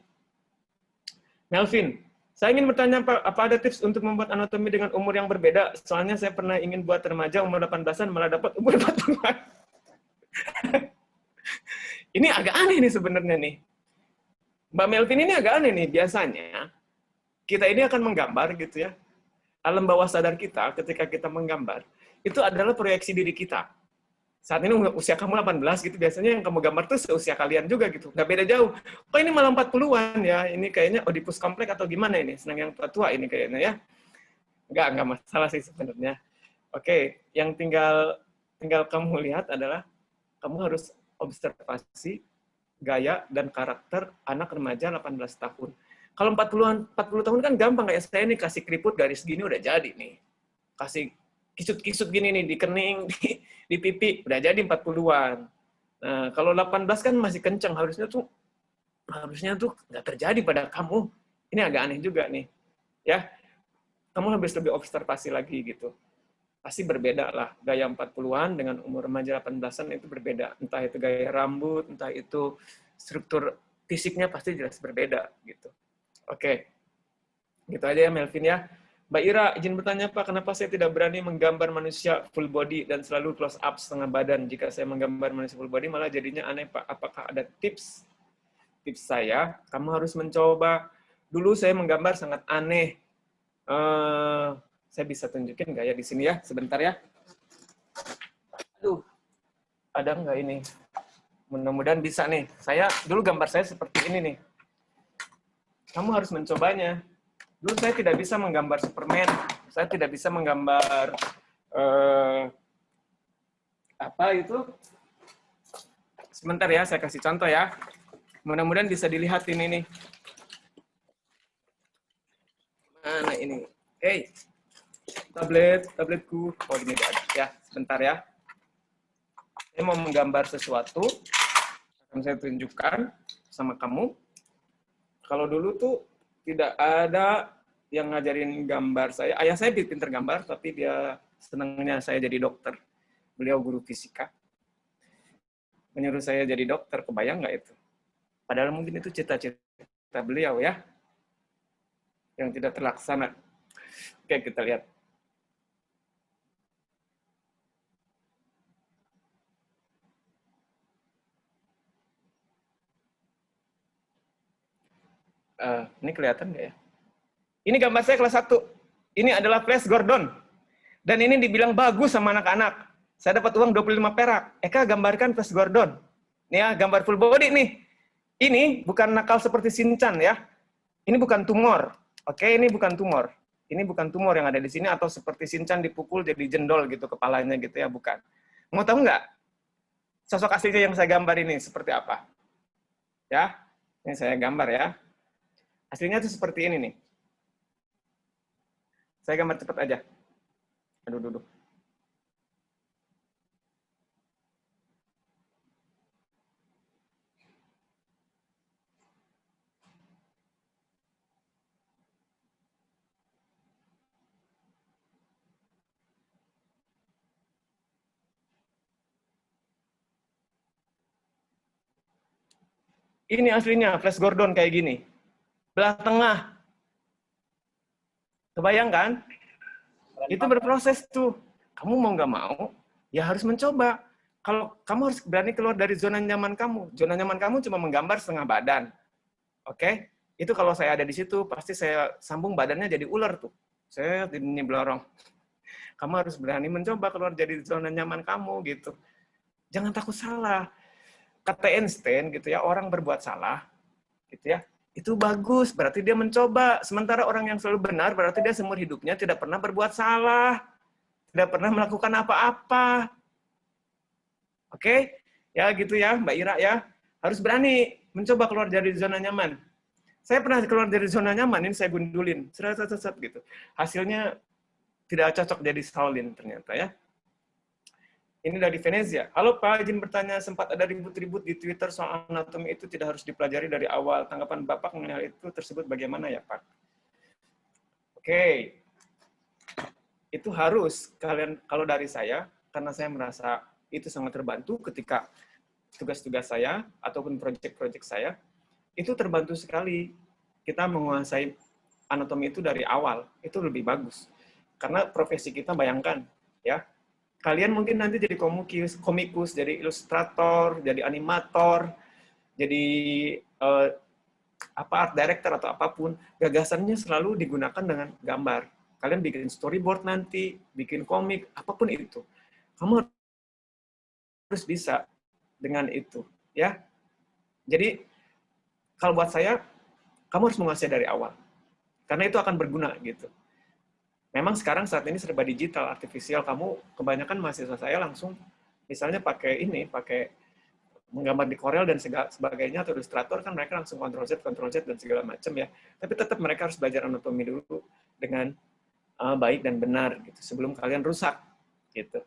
Melvin, saya ingin bertanya apa ada tips untuk membuat anatomi dengan umur yang berbeda? Soalnya saya pernah ingin buat remaja umur 18-an malah dapat umur 40-an. Ini agak aneh nih sebenarnya nih. Mbak Melvin ini agak aneh nih. Biasanya kita ini akan menggambar gitu ya. Alam bawah sadar kita ketika kita menggambar itu adalah proyeksi diri kita. Saat ini usia kamu 18 gitu, biasanya yang kamu gambar tuh seusia kalian juga gitu. Nggak beda jauh. Kok ini malah 40-an ya? Ini kayaknya Oedipus kompleks atau gimana ini? Senang yang tua-tua ini kayaknya ya. Nggak masalah sih sebenarnya. Oke, yang tinggal kamu lihat adalah kamu harus observasi gaya dan karakter anak remaja 18 tahun. Kalau 40 tahun kan gampang, kayak saya nih kasih keriput garis gini udah jadi nih. Kasih kisut-kisut gini nih di kening, di pipi, udah jadi 40-an. Nah, kalau 18 kan masih kenceng, harusnya tuh nggak terjadi pada kamu. Ini agak aneh juga nih. Ya, kamu harus lebih observasi lagi gitu. Pasti berbeda lah, gaya 40-an dengan umur remaja 18-an itu berbeda. Entah itu gaya rambut, entah itu struktur fisiknya pasti jelas berbeda gitu. Oke, gitu aja ya Melvin ya. Mbak Ira, izin bertanya Pak, kenapa saya tidak berani menggambar manusia full body dan selalu close up setengah badan? Jika saya menggambar manusia full body malah jadinya aneh Pak. Apakah ada tips? Tips saya, kamu harus mencoba. Dulu saya menggambar sangat aneh. Saya bisa tunjukin nggak ya di sini ya? Sebentar ya. Aduh, ada nggak ini? Mudah-mudahan bisa nih. Saya dulu gambar saya seperti ini nih. Kamu harus mencobanya. Dulu saya tidak bisa menggambar Superman, saya tidak bisa menggambar apa itu. Sebentar ya, saya kasih contoh ya. Mudah-mudahan bisa dilihat ini nih. Mana ini? Hey, tabletku. Oh ini ada ya. Sebentar ya. Saya mau menggambar sesuatu, akan saya tunjukkan sama kamu. Kalau dulu tuh tidak ada yang ngajarin gambar saya. Ayah saya pintar gambar, tapi dia senangnya saya jadi dokter. Beliau guru fisika. Menyuruh saya jadi dokter, kebayang nggak itu? Padahal mungkin itu cita-cita beliau ya, yang tidak terlaksana. Oke, kita lihat. Ini kelihatan nggak ya? Ini gambar saya kelas 1. Ini adalah Flash Gordon. Dan ini dibilang bagus sama anak-anak. Saya dapat uang 25 perak. Eka gambarkan Flash Gordon. Nih ya, gambar full body nih. Ini bukan nakal seperti Shinchan ya. Ini bukan tumor. Oke, ini bukan tumor. Ini bukan tumor yang ada di sini atau seperti Shinchan dipukul jadi jendol gitu kepalanya gitu ya, bukan. Mau tahu nggak? Sosok aslinya yang saya gambar ini seperti apa? Ya, ini saya gambar ya. Aslinya tuh seperti ini nih. Saya gambar cepat aja. Aduh, duduk. Ini aslinya Flash Gordon kayak gini. Belah tengah. Kebayang kan? Itu berproses tuh. Kamu mau nggak mau, ya harus mencoba. Kalau kamu harus berani keluar dari zona nyaman kamu. Zona nyaman kamu cuma menggambar setengah badan. Oke? Itu kalau saya ada di situ, pasti saya sambung badannya jadi ular tuh. Saya ini belorong. Kamu harus berani mencoba keluar dari zona nyaman kamu gitu. Jangan takut salah. Kata Einstein gitu ya, orang berbuat salah gitu ya, itu bagus, berarti dia mencoba. Sementara orang yang selalu benar berarti dia seumur hidupnya tidak pernah berbuat salah, tidak pernah melakukan apa-apa. Oke? Ya gitu ya, Mbak Ira ya. Harus berani mencoba keluar dari zona nyaman. Saya pernah keluar dari zona nyaman, ini saya gundulin, set gitu. Hasilnya tidak cocok jadi Shaolin ternyata ya. Ini dari Venezia. Halo Pak, izin bertanya, sempat ada ribut-ribut di Twitter soal anatomi itu tidak harus dipelajari dari awal. Tanggapan Bapak mengenai hal itu tersebut bagaimana ya Pak? Oke, itu harus kalian, kalau dari saya, karena saya merasa itu sangat terbantu ketika tugas-tugas saya ataupun proyek-proyek saya, itu terbantu sekali kita menguasai anatomi itu dari awal. Itu lebih bagus. Karena profesi kita, bayangkan, ya, kalian mungkin nanti jadi komikus, jadi ilustrator, jadi animator, jadi art director atau apapun, gagasannya selalu digunakan dengan gambar. Kalian bikin storyboard nanti, bikin komik, apapun itu. Kamu harus bisa dengan itu, ya. Jadi kalau buat saya, kamu harus menguasai dari awal. Karena itu akan berguna gitu. Memang sekarang saat ini serba digital, artifisial. Kamu kebanyakan mahasiswa saya langsung misalnya pakai menggambar di Corel dan sebagainya atau Illustrator, kan mereka langsung Ctrl Z dan segala macam ya. Tapi tetap mereka harus belajar anatomi dulu dengan baik dan benar gitu sebelum kalian rusak gitu.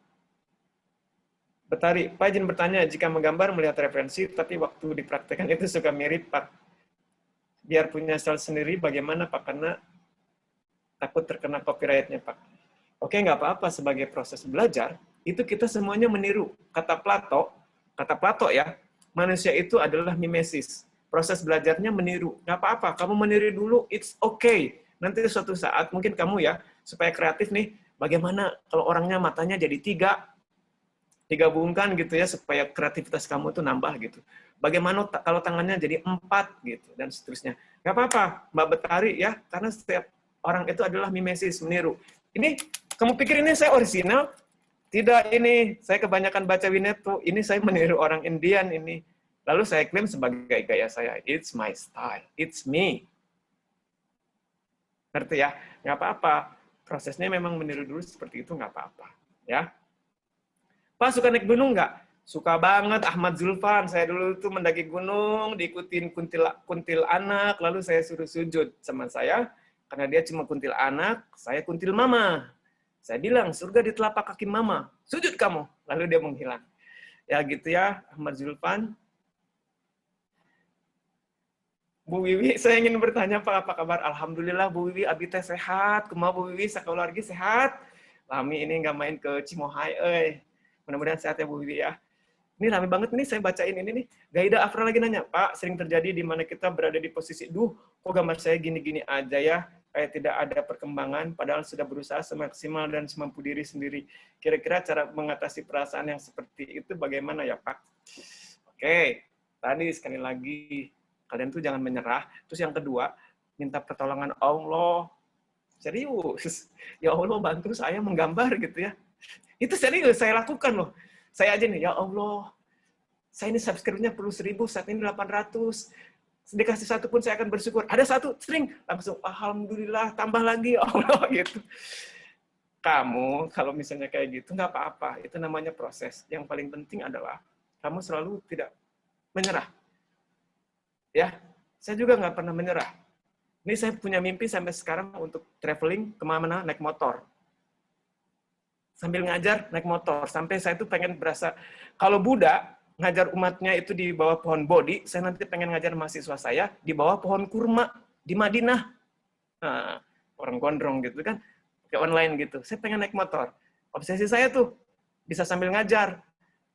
Betari, Pak izin bertanya, jika menggambar melihat referensi tapi waktu dipraktekkan itu suka mirip Pak. Biar punya style sendiri bagaimana Pak, karena takut terkena copyright-nya, Pak. Oke, nggak apa-apa, sebagai proses belajar, itu kita semuanya meniru. Kata Plato ya, manusia itu adalah mimesis. Proses belajarnya meniru. Nggak apa-apa, kamu meniru dulu, it's okay. Nanti suatu saat, mungkin kamu ya, supaya kreatif nih, bagaimana kalau orangnya matanya jadi 3, digabungkan gitu ya, supaya kreativitas kamu tuh nambah gitu. Bagaimana kalau tangannya jadi 4 gitu, dan seterusnya. Nggak apa-apa, Mbak Betari ya, karena setiap orang itu adalah mimesis, meniru. Ini, kamu pikir ini saya orisinal? Tidak, ini saya kebanyakan baca Winnetou. Ini saya meniru orang Indian ini. Lalu saya klaim sebagai gaya saya. It's my style. It's me. Ngerti ya? Nggak apa-apa. Prosesnya memang meniru dulu seperti itu, nggak apa-apa. Ya. Pak, suka naik gunung nggak? Suka banget, Ahmad Zulfan. Saya dulu tuh mendaki gunung, diikutin kuntil anak, lalu saya suruh sujud sama saya. Karena dia cuma kuntil anak, saya kuntil mama. Saya bilang, surga di telapak kaki mama. Sujud kamu. Lalu dia menghilang. Ya gitu ya, Ahmad Zulfan. Bu Wiwi, saya ingin bertanya Pak, apa kabar? Alhamdulillah Bu Wiwi, abi teh sehat. Kumaha Bu Wiwi, sakeluargi sehat. Lami ini nggak main ke Cimohai, mudah-mudahan sehat ya Bu Wiwi ya. Ini rame banget nih, saya bacain ini nih. Gaida Afra lagi nanya, Pak, sering terjadi di mana kita berada di posisi, kok gambar saya gini-gini aja ya, kayak tidak ada perkembangan, padahal sudah berusaha semaksimal dan semampu diri sendiri. Kira-kira cara mengatasi perasaan yang seperti itu bagaimana ya, Pak? Oke, tadi sekali lagi, kalian tuh jangan menyerah. Terus yang kedua, minta pertolongan Allah. Serius. Ya Allah, bantu saya menggambar gitu ya. Itu serius, saya lakukan loh. Saya aja nih, ya Allah, saya ini subscribe-nya perlu 1000, saat ini 800. Dikasih 1 pun saya akan bersyukur. Ada 1, sering. Langsung, alhamdulillah, tambah lagi, ya Allah, gitu. Kamu, kalau misalnya kayak gitu, nggak apa-apa. Itu namanya proses. Yang paling penting adalah, kamu selalu tidak menyerah. Ya, saya juga nggak pernah menyerah. Ini saya punya mimpi sampai sekarang untuk traveling kemana-mana naik motor. Sambil ngajar naik motor, sampai saya tuh pengen berasa, kalau Buddha ngajar umatnya itu di bawah pohon Bodhi, saya nanti pengen ngajar mahasiswa saya di bawah pohon kurma di Madinah. Nah, orang gondrong gitu kan, kayak online gitu. Saya pengen naik motor. Obsesi saya tuh bisa sambil ngajar.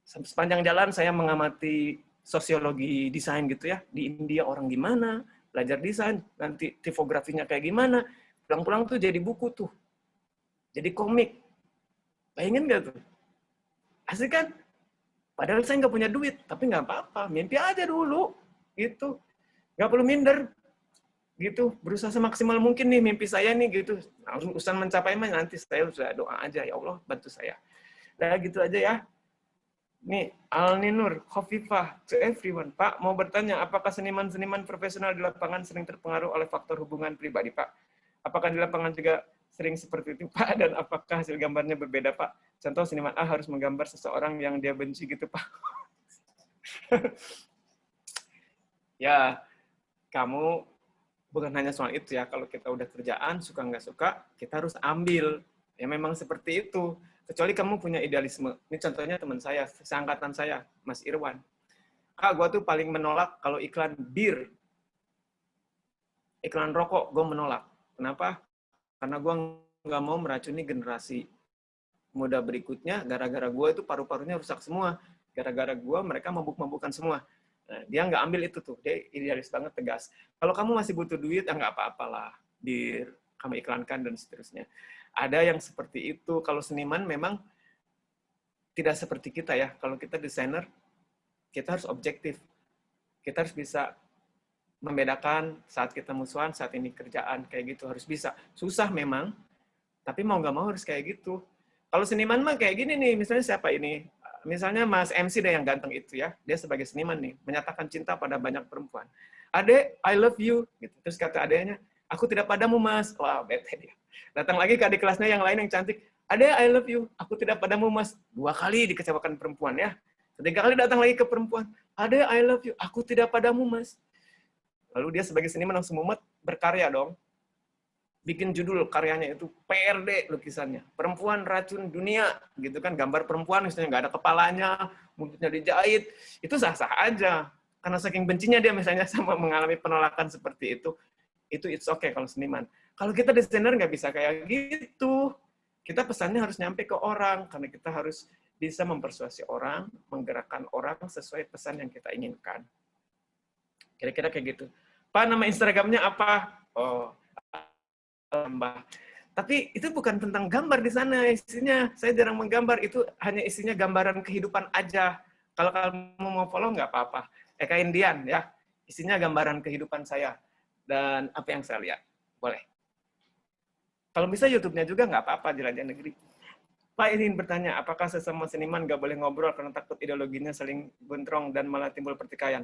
Sepanjang jalan saya mengamati sosiologi desain gitu ya. Di India orang gimana, belajar desain, nanti tipografinya kayak gimana. Pulang-pulang tuh jadi buku tuh. Jadi komik. Bayangin nggak tuh? Asik kan? Padahal saya nggak punya duit, tapi nggak apa-apa. Mimpi aja dulu. Gitu. Nggak perlu minder. Gitu. Berusaha semaksimal mungkin nih mimpi saya nih gitu. Nah, urusan mencapai mah nanti saya sudah doa aja. Ya Allah, bantu saya. Nah, gitu aja ya. Nih, Al-Ninur, Khofifah, to everyone. Pak, mau bertanya, apakah seniman-seniman profesional di lapangan sering terpengaruh oleh faktor hubungan pribadi, Pak? Apakah di lapangan juga sering seperti itu, Pak? Dan apakah hasil gambarnya berbeda, Pak? Contoh, seniman A harus menggambar seseorang yang dia benci gitu, Pak. Ya, kamu bukan hanya soal itu ya. Kalau kita udah kerjaan, suka nggak suka, kita harus ambil. Ya memang seperti itu. Kecuali kamu punya idealisme. Ini contohnya teman saya, seangkatan saya, Mas Irwan. Kak, gue tuh paling menolak kalau iklan bir. Iklan rokok, gue menolak. Kenapa? Karena gue nggak mau meracuni generasi muda berikutnya, gara-gara gue itu paru-parunya rusak semua. Gara-gara gue, mereka mabuk-mabukan semua. Nah, dia nggak ambil itu tuh. Dia idealis banget, tegas. Kalau kamu masih butuh duit, ya nggak apa-apalah. Bir, kamu iklankan, dan seterusnya. Ada yang seperti itu. Kalau seniman memang tidak seperti kita ya. Kalau kita desainer, kita harus objektif. Kita harus bisa membedakan saat kita musuhan, saat ini kerjaan. Kayak gitu, harus bisa. Susah memang, tapi mau nggak mau harus kayak gitu. Kalau seniman mah kayak gini nih, misalnya siapa ini? Misalnya Mas MC deh yang ganteng itu ya, dia sebagai seniman nih, menyatakan cinta pada banyak perempuan. Adek, I love you. Gitu. Terus kata adeknya, aku tidak padamu mas. Wah, bete dia. Datang lagi ke adik kelasnya yang lain yang cantik, adek, I love you, aku tidak padamu mas. 2 kali dikecewakan perempuan ya. 3 kali datang lagi ke perempuan, adek, I love you, aku tidak padamu mas. Lalu dia sebagai seniman langsung mumet, berkarya dong. Bikin judul karyanya itu PRD lukisannya, perempuan racun dunia, gitu kan, gambar perempuan misalnya nggak ada kepalanya, mulutnya dijahit, itu sah-sah aja. Karena saking bencinya dia misalnya sama mengalami penolakan seperti itu it's okay kalau seniman. Kalau kita desainer nggak bisa kayak gitu. Kita pesannya harus nyampe ke orang, karena kita harus bisa mempersuasi orang, menggerakkan orang sesuai pesan yang kita inginkan. Kira-kira kayak gitu. Pak, nama Instagramnya apa? Oh, Mbak. Tapi itu bukan tentang gambar di sana isinya. Saya jarang menggambar, itu hanya isinya gambaran kehidupan aja. Kalau kamu mau follow nggak apa-apa. Eka Indian ya, isinya gambaran kehidupan saya dan apa yang saya lihat. Boleh. Kalau bisa YouTube-nya juga nggak apa-apa, jelajah negeri. Pak ingin bertanya, apakah sesama seniman nggak boleh ngobrol karena takut ideologinya saling bentrong dan malah timbul pertikaian?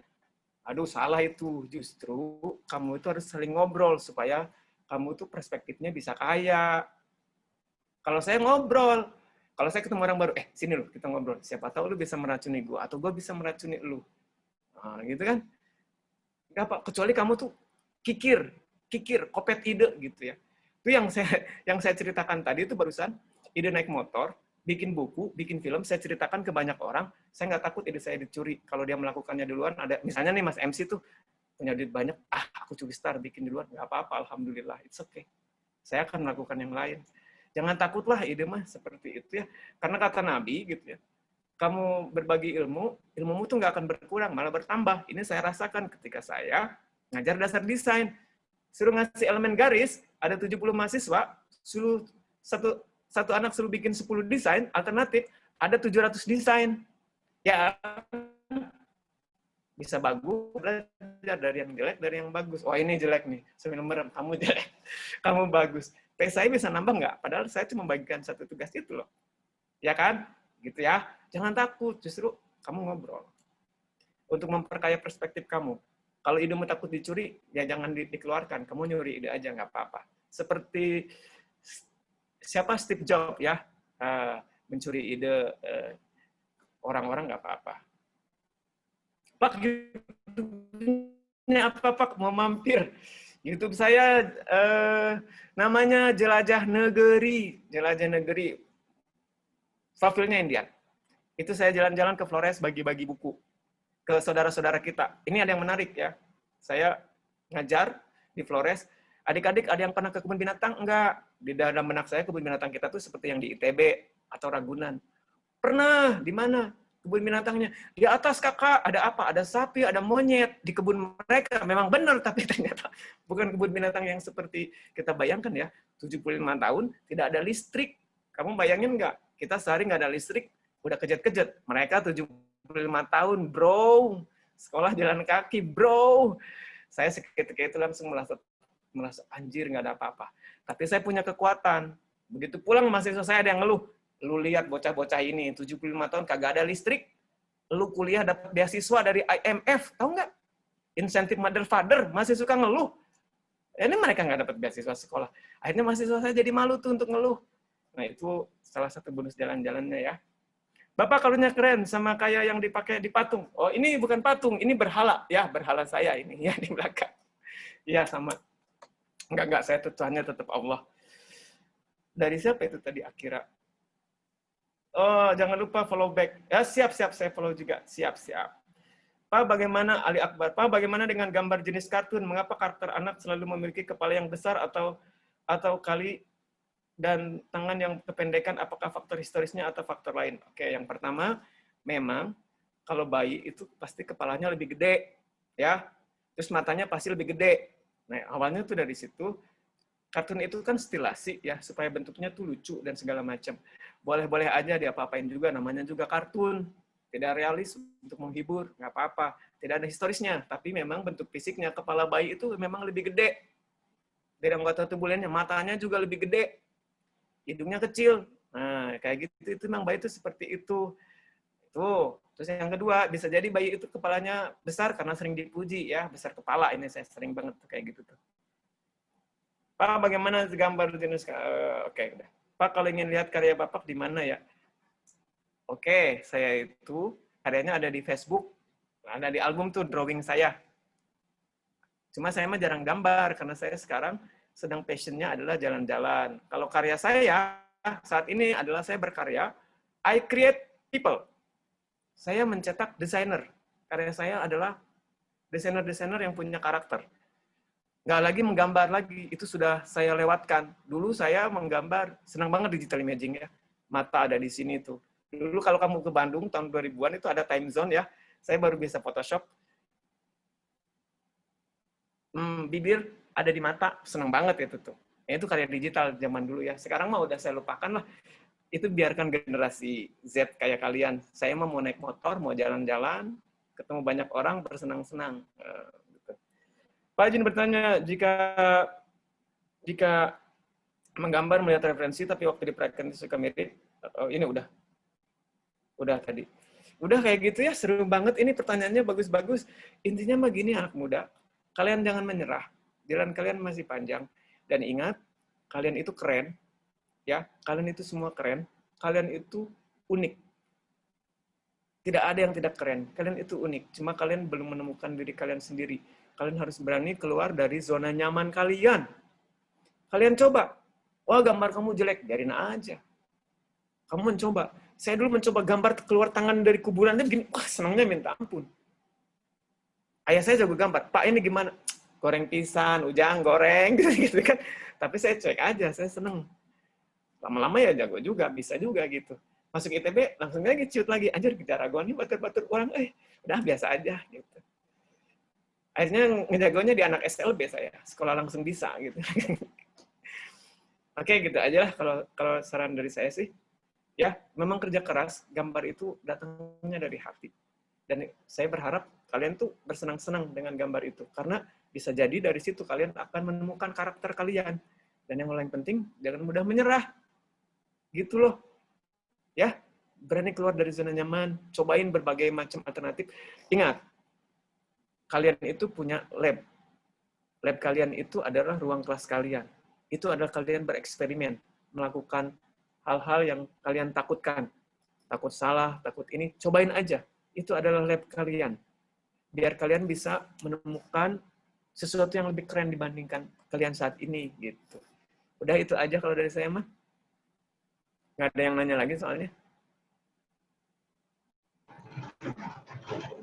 Aduh, salah itu. Justru kamu itu harus saling ngobrol supaya kamu tuh perspektifnya bisa kaya. Kalau saya ngobrol, kalau saya ketemu orang baru, sini lu, kita ngobrol. Siapa tahu lu bisa meracuni gue, atau gue bisa meracuni lu. Nah, gitu kan? Gak apa, kecuali kamu tuh kikir, kopet ide gitu ya. Itu yang saya ceritakan tadi itu barusan, ide naik motor, bikin buku, bikin film, saya ceritakan ke banyak orang, saya nggak takut ide saya dicuri. Kalau dia melakukannya duluan, ada misalnya nih Mas MC tuh, punya duit banyak, aku curi star, bikin di luar, nggak apa-apa, alhamdulillah, it's okay. Saya akan melakukan yang lain. Jangan takutlah ide mah seperti itu ya. Karena kata Nabi gitu ya, kamu berbagi ilmu, ilmumu tuh nggak akan berkurang, malah bertambah. Ini saya rasakan ketika saya ngajar dasar desain. Suruh ngasih elemen garis, ada 70 mahasiswa, suruh satu anak suruh bikin 10 desain, alternatif, ada 700 desain. Ya, bisa bagus, belajar dari yang jelek, dari yang bagus. Oh ini jelek nih, sambil merem, kamu jelek, kamu bagus. Saya bisa nambah nggak? Padahal saya cuma bagikan satu tugas itu loh. Ya kan? Gitu ya. Jangan takut, justru kamu ngobrol. Untuk memperkaya perspektif kamu. Kalau idemu takut dicuri, ya jangan dikeluarkan. Kamu nyuri ide aja, nggak apa-apa. Seperti siapa Steve Jobs ya, mencuri ide orang-orang nggak apa-apa. Pak, YouTube-nya apa Pak? Mau mampir. YouTube saya namanya Jelajah Negeri. Jelajah Negeri. Profilnya Indian. Itu saya jalan-jalan ke Flores bagi-bagi buku ke saudara-saudara kita. Ini ada yang menarik ya. Saya ngajar di Flores. Adik-adik ada yang pernah ke kebun binatang? Enggak. Di dalam benak saya kebun binatang kita tuh seperti yang di ITB atau Ragunan. Pernah. Di mana? Kebun binatangnya. Di atas kakak, ada apa? Ada sapi, ada monyet. Di kebun mereka memang benar, tapi ternyata bukan kebun binatang yang seperti kita bayangkan ya. 75 tahun, tidak ada listrik. Kamu bayangin nggak? Kita sehari nggak ada listrik, udah kejet-kejet. Mereka 75 tahun, bro. Sekolah jalan kaki, bro. Saya seketika itu langsung merasa anjir, nggak ada apa-apa. Tapi saya punya kekuatan. Begitu pulang mahasiswa saya ada yang ngeluh. Lu lihat bocah-bocah ini, 75 tahun kagak ada listrik, lu kuliah dapat beasiswa dari IMF, tahu nggak? Insentif mother father, masih suka ngeluh. Ini mereka nggak dapat beasiswa sekolah. Akhirnya mahasiswa saya jadi malu tuh untuk ngeluh. Nah itu salah satu bonus jalan-jalannya ya. Bapak karunya keren, sama kayak yang dipakai di patung. Oh ini bukan patung, ini berhala. Ya berhala saya ini, ya di belakang. Ya sama. Enggak, saya Tuhannya tetap Allah. Dari siapa itu tadi Akira? Oh, jangan lupa follow back. Ya, siap, saya follow juga. Siap. Pak, bagaimana Ali Akbar? Pak, bagaimana dengan gambar jenis kartun? Mengapa karakter anak selalu memiliki kepala yang besar atau kali dan tangan yang kependekan? Apakah faktor historisnya atau faktor lain? Oke, yang pertama, memang kalau bayi itu pasti kepalanya lebih gede, ya. Terus matanya pasti lebih gede. Nah, awalnya tuh dari situ. Kartun itu kan stilasi ya, supaya bentuknya tuh lucu dan segala macam. Boleh-boleh aja diapa-apain juga, namanya juga kartun. Tidak realis untuk menghibur, nggak apa-apa. Tidak ada historisnya, tapi memang bentuk fisiknya, kepala bayi itu memang lebih gede. Dari anggota tubuh lainnya, matanya juga lebih gede. Hidungnya kecil. Nah, kayak gitu, itu memang bayi itu seperti itu. Tuh. Terus yang kedua, bisa jadi bayi itu kepalanya besar karena sering dipuji ya, besar kepala. Ini saya sering banget tuh kayak gitu tuh. Pak, bagaimana gambar jenis? Oke, udah. Pak, kalau ingin lihat karya Bapak di mana ya? Oke, saya itu karyanya ada di Facebook, ada di album tuh drawing saya. Cuma saya mah jarang gambar karena saya sekarang sedang passionnya adalah jalan-jalan. Kalau karya saya saat ini adalah saya berkarya, I create people. Saya mencetak desainer. Karya saya adalah desainer-desainer yang punya karakter. Nggak lagi menggambar lagi, itu sudah saya lewatkan. Dulu saya menggambar, senang banget digital imaging ya. Mata ada di sini tuh. Dulu kalau kamu ke Bandung tahun 2000-an itu ada time zone ya. Saya baru bisa Photoshop. Bibir ada di mata, senang banget itu tuh. Itu karya digital zaman dulu ya. Sekarang mah udah saya lupakan lah. Itu biarkan generasi Z kayak kalian. Saya mau naik motor, mau jalan-jalan, ketemu banyak orang, bersenang-senang. Pak izin bertanya, jika menggambar melihat referensi, tapi waktu dipraktikkan suka mirip, ini udah tadi. Udah kayak gitu ya, seru banget. Ini pertanyaannya bagus-bagus. Intinya mah gini anak muda, kalian jangan menyerah. Jalan kalian masih panjang. Dan ingat, kalian itu keren. Ya, kalian itu semua keren. Kalian itu unik. Tidak ada yang tidak keren. Kalian itu unik. Cuma kalian belum menemukan diri kalian sendiri. Kalian harus berani keluar dari zona nyaman kalian. Kalian coba. Wah, gambar kamu jelek. Biarin aja. Kamu mencoba. Saya dulu mencoba gambar keluar tangan dari kuburan. Dia begini, wah senangnya minta ampun. Ayah saya jago gambar. Pak, ini gimana? Goreng pisang, ujang, goreng. Gitu kan. Tapi saya cuek aja. Saya seneng. Lama-lama ya jago juga. Bisa juga gitu. Masuk ITB, langsung lagi ciut lagi. Anjir, Jaragon ini batur-batur orang. Udah biasa aja. Gitu. Akhirnya ngejagonya di anak SLB saya, sekolah langsung bisa gitu. Oke, gitu aja lah kalau saran dari saya sih. Ya, memang kerja keras, gambar itu datangnya dari hati. Dan saya berharap kalian tuh bersenang-senang dengan gambar itu. Karena bisa jadi dari situ kalian akan menemukan karakter kalian. Dan yang paling penting, jangan mudah menyerah. Gitu loh. Ya, berani keluar dari zona nyaman, cobain berbagai macam alternatif. Ingat, kalian itu punya lab. Lab kalian itu adalah ruang kelas kalian. Itu adalah kalian bereksperimen, melakukan hal-hal yang kalian takutkan. Takut salah, takut ini, cobain aja. Itu adalah lab kalian. Biar kalian bisa menemukan sesuatu yang lebih keren dibandingkan kalian saat ini. Gitu. Udah itu aja kalau dari saya mah. Nggak ada yang nanya lagi soalnya.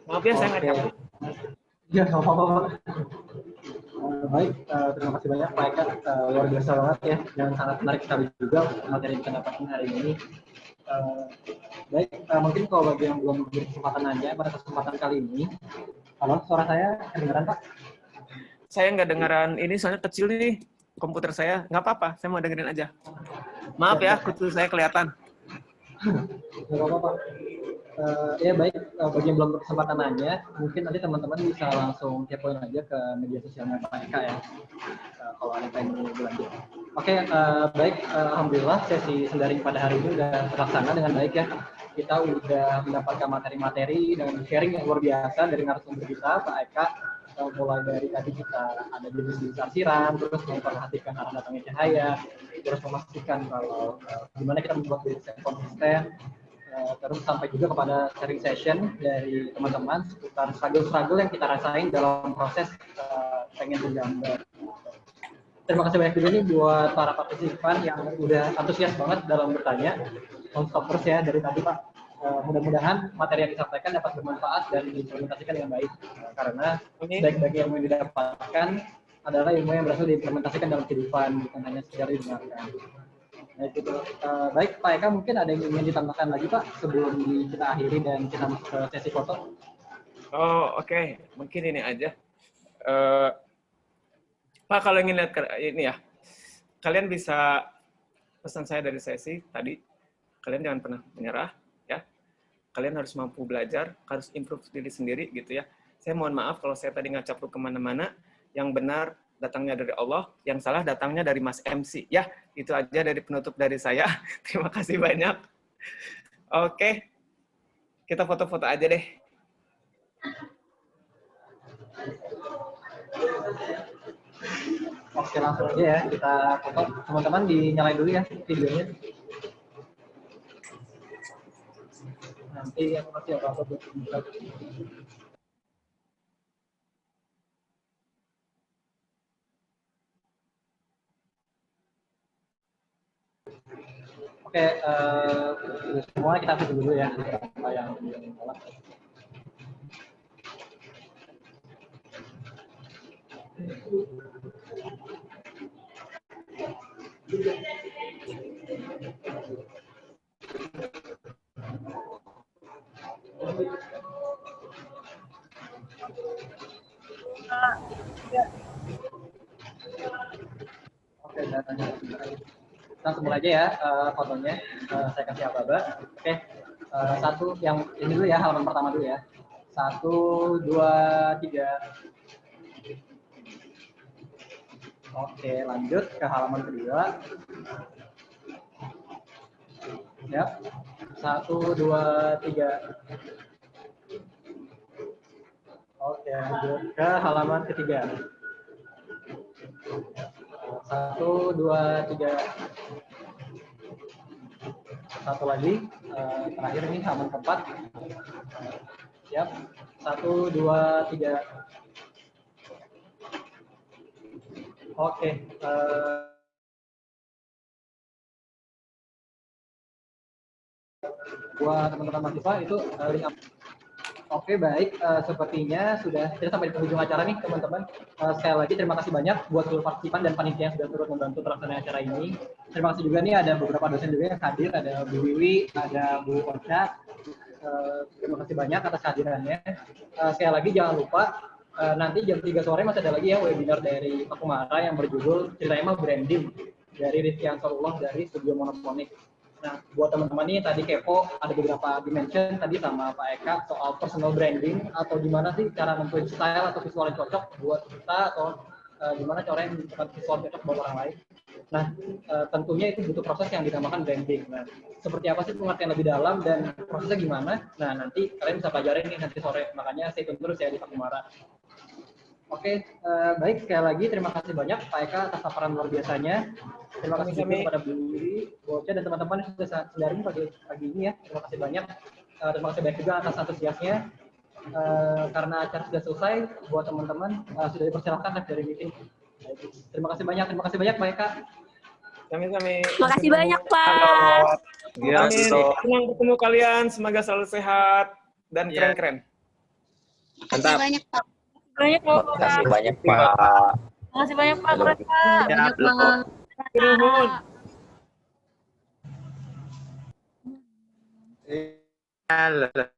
Maaf ya, saya nggak tahu. Ya, nggak apa-apa, Pak. Baik, terima kasih banyak Pak Eka. Luar biasa banget ya, dan sangat menarik sekali juga materi yang kita dapatkan hari ini. Baik, mungkin kalau bagi yang belum berkesempatan nanya pada kesempatan kali ini, halo, suara saya kedengaran Pak? Saya nggak dengaran ini, soalnya kecil nih komputer saya. Nggak apa-apa, saya mau dengerin aja. Maaf ya, kutu saya kelihatan. Nggak apa-apa Pak. Ya baik, bagi yang belum berkesempatan nanya, mungkin nanti teman-teman bisa langsung kepoin aja ke media sosialnya Pak Eka ya, kalau ada yang ingin berlanjut. Oke, baik, alhamdulillah sesi Sendaring pada hari ini sudah terlaksana dengan baik ya. Kita sudah mendapatkan materi-materi dan sharing yang luar biasa dari narasumber kita, Pak Eka. Mulai dari tadi kita ada jenis-jenis arsiran, terus memperhatikan arah datangnya cahaya, terus memastikan kalau gimana kita membuat desain konsisten, terus sampai juga kepada sharing session dari teman-teman seputar struggle-struggle yang kita rasain dalam proses pengen bergambar. Terima kasih banyak juga nih buat para partisipan yang udah antusias banget dalam bertanya. non-stoppers ya dari tadi Pak. Mudah-mudahan materi yang disampaikan dapat bermanfaat dan diimplementasikan dengan baik. Karena baik-baik ilmu yang didapatkan adalah ilmu yang berhasil diimplementasikan dalam kehidupan, bukan hanya sekedar didengarkan. Baik, itu. Baik, Pak Eka, mungkin ada yang ingin ditambahkan lagi Pak sebelum kita akhiri dan kita masuk ke sesi foto? Oh, oke. Mungkin ini aja. Pak, kalau ingin lihat ini ya, kalian bisa pesan saya dari sesi tadi, kalian jangan pernah menyerah, ya. Kalian harus mampu belajar, harus improve diri sendiri, gitu ya. Saya mohon maaf kalau saya tadi ngacapluk kemana-mana. Yang benar datangnya dari Allah, yang salah datangnya dari Mas MC. Ya, itu aja dari penutup dari saya. Terima kasih banyak. Oke, kita foto-foto aja deh. Oke, langsung aja ya kita foto. Teman-teman dinyalain dulu ya videonya. Nanti aku kasih apa-apa buat buka. Oke, semua kita foto dulu ya. Apa yang salah. Oke, datanya. Langsung mulai aja ya fotonya. Saya kasih aba-aba. Oke, satu yang ini dulu ya, halaman pertama dulu ya. 1, 2, 3. Oke, lanjut ke halaman kedua. Ya, 1, 2, 3. Oke, lanjut ke halaman ketiga. 1, 2, 3. Satu lagi, terakhir ini halaman keempat. Siap, 1, 2, 3. Oke, buat teman-teman mahasiswa itu link up. Oke, baik. Sepertinya sudah kita sampai di penghujung acara nih, teman-teman. Sekali lagi terima kasih banyak buat seluruh partisipan dan panitia yang sudah turut membantu pelaksanaan acara ini. Terima kasih juga nih ada beberapa dosen juga yang hadir, ada Bu Wiwi, ada Bu Ocha. Terima kasih banyak atas kehadirannya. Sekali lagi jangan lupa nanti jam 3 sore masih ada lagi ya webinar dari Pak Kumara yang berjudul Ceritanya Branding dari Rizky Ansarullah dari Studio Monophonic. Nah, buat teman-teman nih tadi kepo ada beberapa dimension tadi sama Pak Eka soal personal branding atau gimana sih cara nentuin style atau visual yang cocok buat kita atau gimana cara yang menentukan visual cocok buat orang lain. Nah, tentunya itu butuh proses yang dinamakan branding. Nah, seperti apa sih pengertian lebih dalam dan prosesnya gimana? Nah, nanti kalian bisa pelajarin nih nanti sore. Makanya stay tune terus ya di Pak Kumara. Oke, baik sekali lagi terima kasih banyak Pak Eka atas paparan luar biasanya. Terima kasih juga kepada Bu Wiri, Bu Ocha dan teman-teman yang sudah sendarin pagi ini ya. Terima kasih banyak. Terima kasih banyak juga atas antusiasnya. Karena acara sudah selesai, buat teman-teman sudah dipersilakan dari meeting. Terima kasih banyak Pak Eka. Sami-sami. Terima kasih banyak, Pak. Ya, senang bertemu kalian. Semoga selalu sehat dan keren-keren. Mantap. Banyak Pak. Banyak, Pak. Terima kasih banyak, Pak. Terima kasih banyak, Pak. Keren, Pak. Banyak banget. Nuhun. Halo.